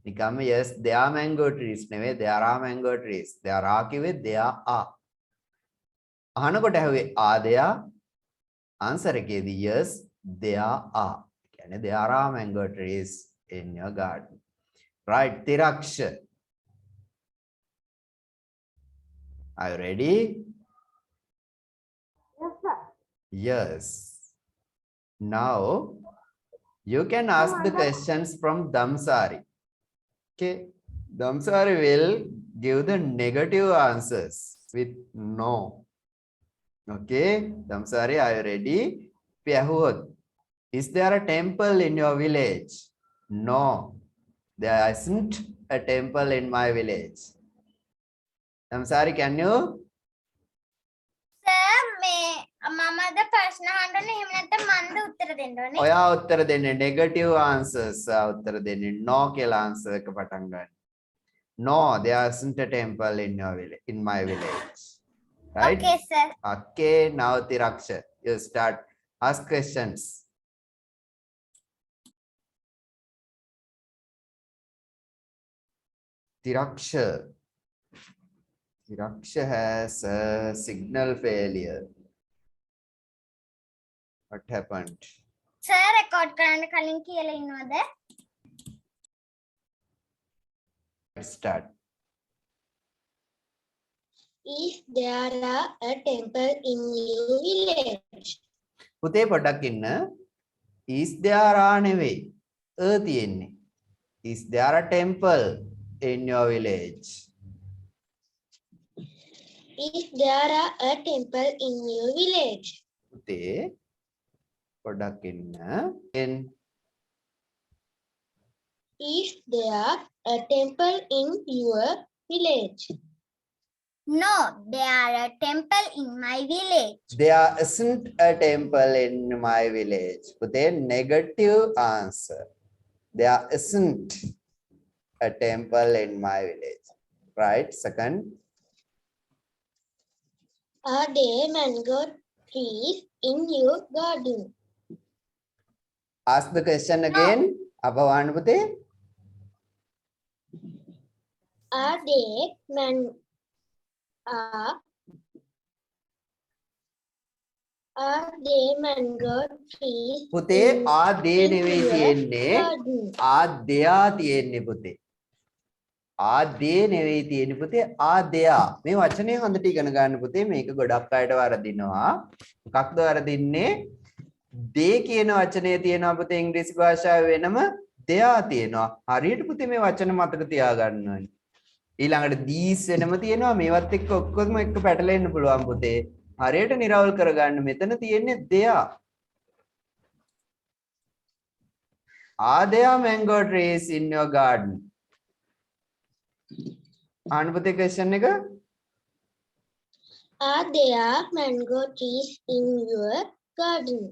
නිකම්ම yes, there are mango trees නෙවෙයි there are mango trees. There are කිව්වේ there are. අහනකොට ඇහුවේ are there? answer එකේදී yes there are. කියන්නේ there are mango trees in your garden. Right, Tiraksh. Are you ready? Yes, sir. Yes. Now you can ask the questions from Damsari. Okay. Damsari will give the negative answers with no. Okay. Damsari, are you ready? Pyahud. Is there a temple in your village? No. There isn't a temple in my village. Damsari, can you? Sir, මමද ප්‍රශ්න අහන්න ඕනේ එහෙම නැත්නම් මන්ද උත්තර දෙන්න ඕනේ? ඔයා උත්තර දෙන්නේ negative answers. උත්තර දෙන්නේ no කියලා answer එක පටන් ගන්න. No, there isn't a temple in your village, in my village. Right? Okay, sir. Okay, now Tiraksha, you start. Ask questions. Tiraksha. Tiraksha has a signal failure. What happened? Sir, record කරන්න කලින් කියලා ඉන්නවද? Start. Is there a temple in your village? පුතේ පොඩ්ඩක් ඉන්න. Is there a නෙවෙයි. තියෙන්නේ. Is there a temple in your village? Is there a temple in your village? පුතේ පොඩ්ඩක් ඉන්න. Is there a temple in your village? No, there are a temple in my village. There isn't a temple in my village. පුතේ negative answer. There isn't a temple in my village. Right? Second. Are there mango trees in your garden? Ask the question again. අපවන්න පුතේ. Are there mango trees පුතේ ආ දේ නෙවෙයි තියෙන්නේ. garden? ආ දෙයා තියෙන්නේ පුතේ. ආ දේ නෙවෙයි තියෙන්නේ පුතේ. ආ දෙයා. මේ වචනේ හොඳට ඉගෙන ගන්න පුතේ. මේක ගොඩක් අයට වරදිනවා. මොකක්ද වරදින්නේ? දේ කියන වචනේ තියෙනවා පුතේ ඉංග්‍රීසි භාෂාවේ වෙනම දෙයා තියෙනවා. හරියට පුතේ මේ වචන මතක තියාගන්න ඕනේ. ඊළඟට these වෙනම තියෙනවා. මේවත් එක්ක ඔක්කොම එක්ක පැටලෙන්න පුළුවන් පුතේ. හරියට නිරවුල් කරගන්න මෙතන තියෙන්නේ දෙයා. Are there mango trees in your garden? අහන්න පුතේ question එක. Are there mango trees in your garden?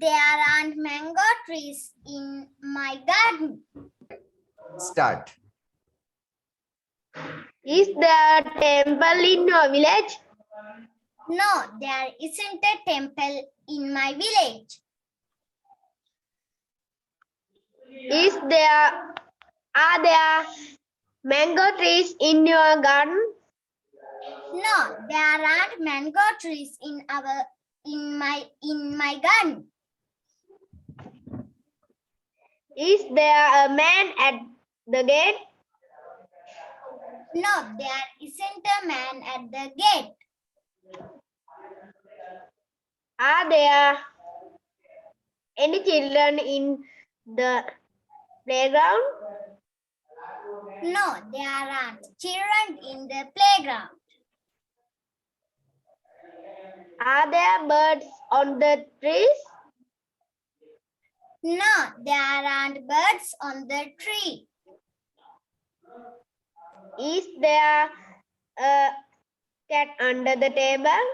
There aren't mango trees in my garden. Start. Is there a temple in your village? No, there isn't a temple in my village. Are there mango trees in your garden? No, there aren't mango trees in my garden. Is there a man at the gate? No, there isn't a man at the gate. Are there any children in the playground? No, there aren't children in the playground. Are there birds on the trees? No, there aren't birds on the tree. Is there a cat under the table?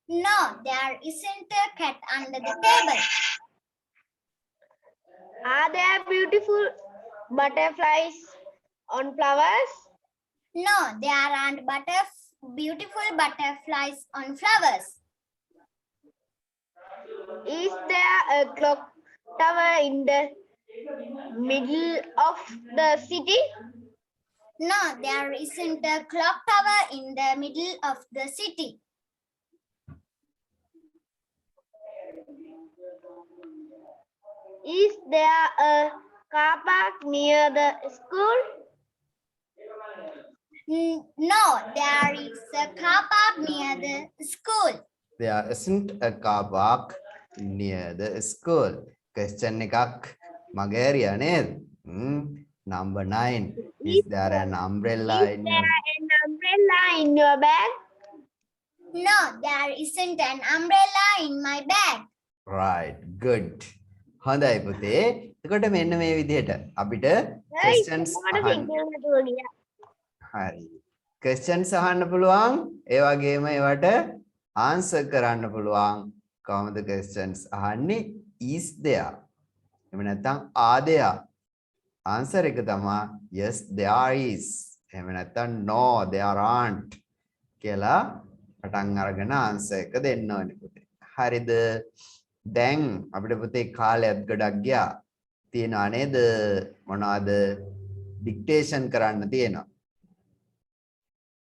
No, there isn't a cat under the table. Are there beautiful butterflies on flowers? No, there aren't beautiful butterflies on flowers. Is there a clock tower in the middle of the city? No, there isn't a clock tower in the middle of the city. Is there a car park near the school? No, there is a car park near the school. There isn't a car park near the school. Question එකක් මගේරියා නේද? Number 9. Is there an umbrella Is in there your... an umbrella in your bag? No, there isn't an umbrella in my bag. Right, good. හොඳයි පුතේ. එතකොට මෙන්න මේ විදිහට අපිට questions අහන්න. හරි. questions අහන්න පුළුවන්. ඒ වගේම ඒවට answer කරන්න පුළුවන්. කොහොමද questions අහන්නේ? Is there? එහෙම නැත්නම් are there? answer එක තමයි yes there is. එහෙම නැත්නම් no there aren't කියලා පටන් අරගෙන answer එක දෙන්න ඕනේ පුතේ. හරිද? දැන් අපිට පුතේ කාලයක් ගොඩක් ගියා. තියනවා නේද? මොනවද? dictation කරන්න තියෙනවා.